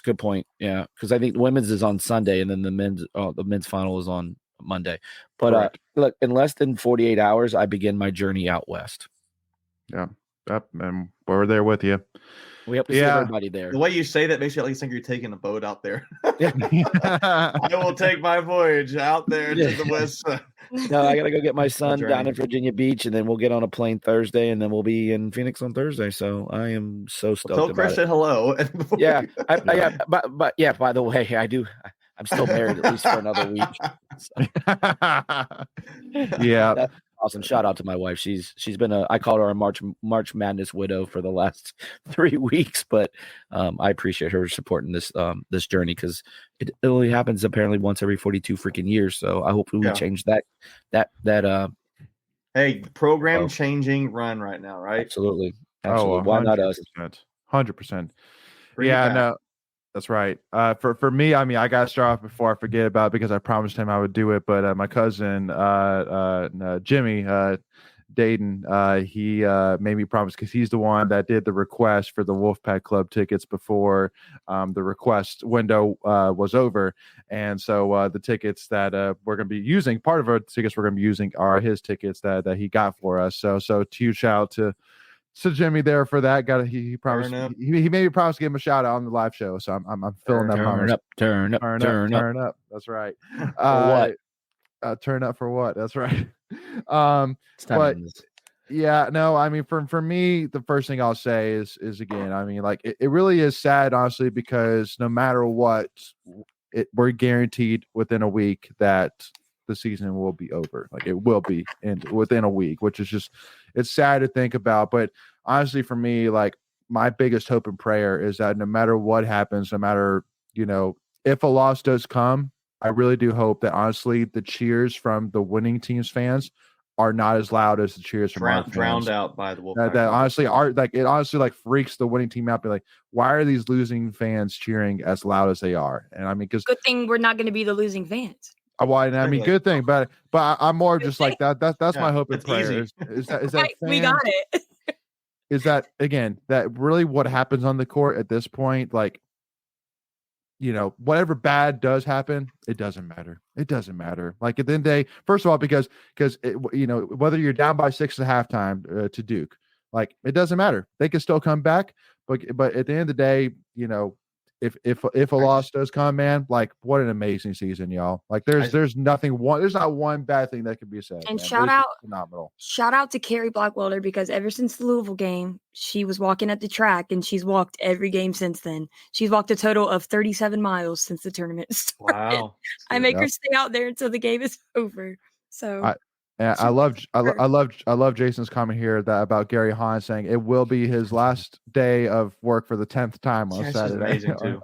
good point. Yeah, because I think women's is on Sunday, and then the men's final is on Monday. But look, in less than 48 hours, I begin my journey out west. Yeah, and we're there with you. We hope to see everybody there. The way you say that makes you think you're taking a boat out there. I will take my voyage out there to the west side. No, I got to go get my son down in Virginia Beach, and then we'll get on a plane Thursday, and then we'll be in Phoenix on Thursday. So I am so stoked. Tell Christian hello. Yeah, but yeah. By the way, I'm still married at least for another week. So. Yeah. That's awesome. Shout out to my wife. She's been I called her a March Madness widow for the last 3 weeks, but I appreciate her supporting this journey, because it only happens apparently once every 42 freaking years. So I hope we change that. Hey, program changing run right now, right? Absolutely. Why not us? 100%. Yeah, no. That's right. For me, I mean, I got to start off before I forget about it because I promised him I would do it. But my cousin, Jimmy Dayton, he made me promise because he's the one that did the request for the Wolfpack Club tickets before the request window was over. And so the tickets that we're going to be using, part of our tickets we're going to be using are his tickets that he got for us. So huge shout out to Jimmy there for that. He promised he made me promise to give him a shout out on the live show. So I'm filling that promise. Turn up. That's right. What? Turn up for what? That's right. But yeah, no, I mean for me, the first thing I'll say is again, I mean, like it really is sad, honestly, because no matter what, we're guaranteed within a week that the season will be over. Like it will be within a week, which is just, it's sad to think about. But honestly, for me, like my biggest hope and prayer is that no matter what happens, no matter, if a loss does come, I really do hope that honestly the cheers from the winning team's fans are not as loud as the cheers from our fans. Drowned out by the Wolfpack. That honestly are like, it honestly like freaks the winning team out. Be like, why are these losing fans cheering as loud as they are? And I mean, because good thing we're not going to be the losing fans. Well, I mean, good thing, but I'm more just like that. That's my hope and prayer. Is that fans, we got it? Is that again that really what happens on the court at this point? Like, whatever bad does happen, it doesn't matter. It doesn't matter. Like at the end of the day, first of all, because whether you're down by 6 at halftime to Duke, like it doesn't matter. They can still come back. But at the end of the day, if a loss does come, man, like what an amazing season, y'all. Like there's not one bad thing that could be said. And man. Phenomenal. Shout out to Carrie Blackwelder, because ever since the Louisville game, she was walking at the track and she's walked every game since then. She's walked a total of 37 miles since the tournament started. Wow. I make her stay out there until the game is over. So I love Jason's comment here about Gary Hahn saying it will be his last day of work for the 10th time on Saturday. Amazing too.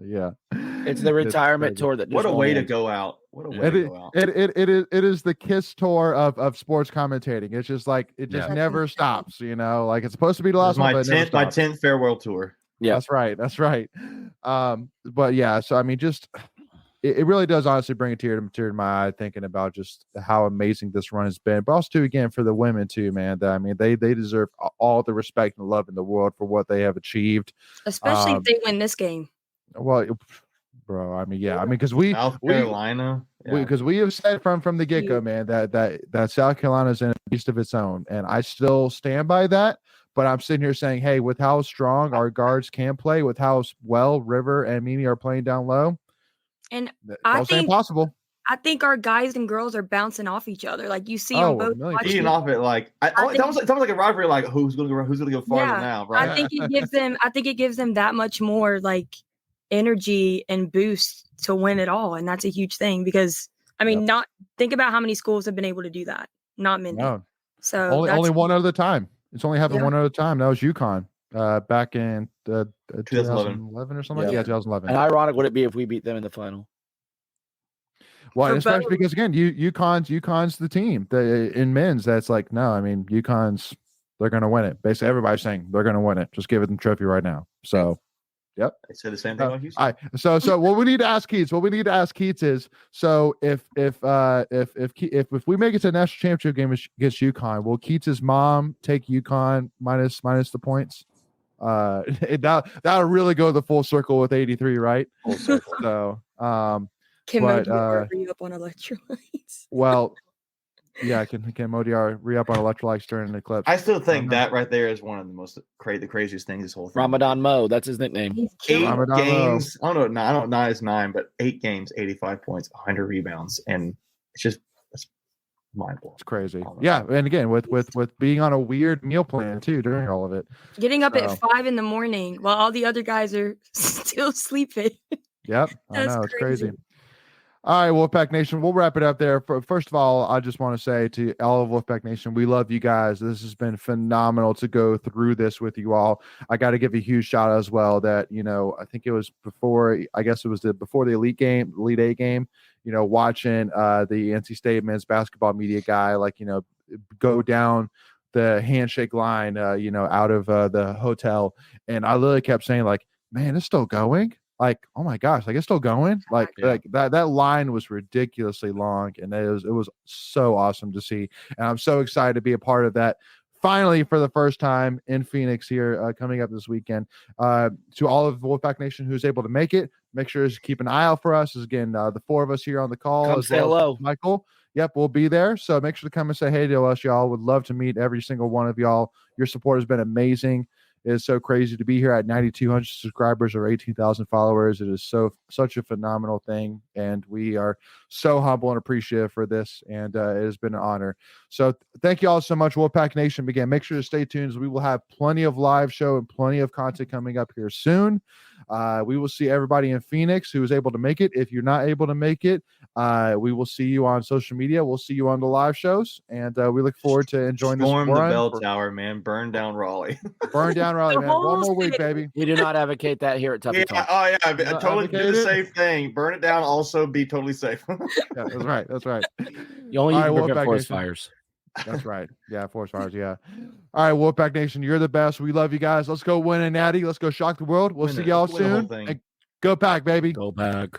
Yeah, it's the retirement tour that. What a way to go out! What a way to go out! It is the KISS tour of sports commentating. It's just like it just never stops. Like it's supposed to be the last one. My 10th farewell tour. Yeah, that's right. But yeah, so I mean, just. It really does honestly bring a tear to my eye thinking about just how amazing this run has been. But also, too, again, for the women, too, man. I mean, they deserve all the respect and love in the world for what they have achieved. Especially if they win this game. Well, bro, I mean, yeah. I mean, because South Carolina. Because we have said from the get-go, man, that South Carolina is in a beast of its own. And I still stand by that. But I'm sitting here saying, hey, with how strong our guards can play, with how well River and Mimi are playing down low, and I think our guys and girls are bouncing off each other. Like you see on both. Feeding off it, like it's almost like a rivalry. Like who's going to go farther now? Right. I think it gives them that much more like energy and boost to win it all, and that's a huge thing because I mean, think about how many schools have been able to do that. Not many. No. So only one other time. It's only happened one other time. That was UConn. Back in 2011 or something. Yeah, 2011. And ironic would it be if we beat them in the final? Well, especially because again, UConn's the team in men's. That's like no, I mean UConn's they're going to win it. Basically, everybody's saying they're going to win it. Just give it the trophy right now. So, yep. I said the same thing about Houston. So what we need to ask Keats. What we need to ask Keats is so if we make it to the national championship game against UConn, will Keats' mom take UConn minus the points? That'll really go the full circle with 83, right? Full circle. So can Modiar re-up on electrolytes? Well, yeah, can Modiar re-up on electrolytes during the eclipse? I still think that right there is one of the most the craziest things this whole thing. Ramadan Mo, that's his nickname. 8 games. I don't know, it's 9, but 8 games, 85 points, 100 rebounds, and it's just mind blowing. It's crazy. Yeah, and again with being on a weird meal plan too during all of it. Getting up at 5 a.m. while all the other guys are still sleeping. Yep, I know it's crazy. All right, Wolfpack Nation, we'll wrap it up there. First of all, I just want to say to all of Wolfpack Nation, we love you guys. This has been phenomenal to go through this with you all. I got to give a huge shout out as well that, I think it was before the Elite Eight game, watching the NC State men's basketball media guy, go down the handshake line, out of the hotel. And I literally kept saying man, it's still going. like, oh my gosh, like it's still going. Like that line was ridiculously long, and it was so awesome to see. And I'm so excited to be a part of that. Finally, for the first time in Phoenix here, coming up this weekend. To all of Wolfpack Nation who's able to make it, make sure to keep an eye out for us. As again, the 4 of us here on the call. Come say hello, Michael. Yep, we'll be there. So make sure to come and say hey to us, y'all. Would love to meet every single one of y'all. Your support has been amazing. It is so crazy to be here at 9,200 subscribers or 18,000 followers. It is such a phenomenal thing, and we are so humble and appreciative for this, and it has been an honor. So thank you all so much, Wolfpack Nation. Again, make sure to stay tuned. We will have plenty of live show and plenty of content coming up here soon. We will see everybody in Phoenix who is able to make it. If you're not able to make it, we will see you on social media. We'll see you on the live shows, and we look forward to enjoying this run. Storm the bell tower, man. Burn down Raleigh. Burn down Raleigh, man. One more week, baby. We do not advocate that here at Tuffy Talk. Oh, yeah. I totally do the same thing. Burn it down. Also, be totally safe. Yeah, that's right. That's right. You only use prevent forest fires. That's right. Yeah, forest fires. Yeah. All right, Wolfpack Nation, you're the best. We love you guys. Let's go win a natty. Let's go shock the world. We'll see y'all soon. And go Pack, baby. Go Pack.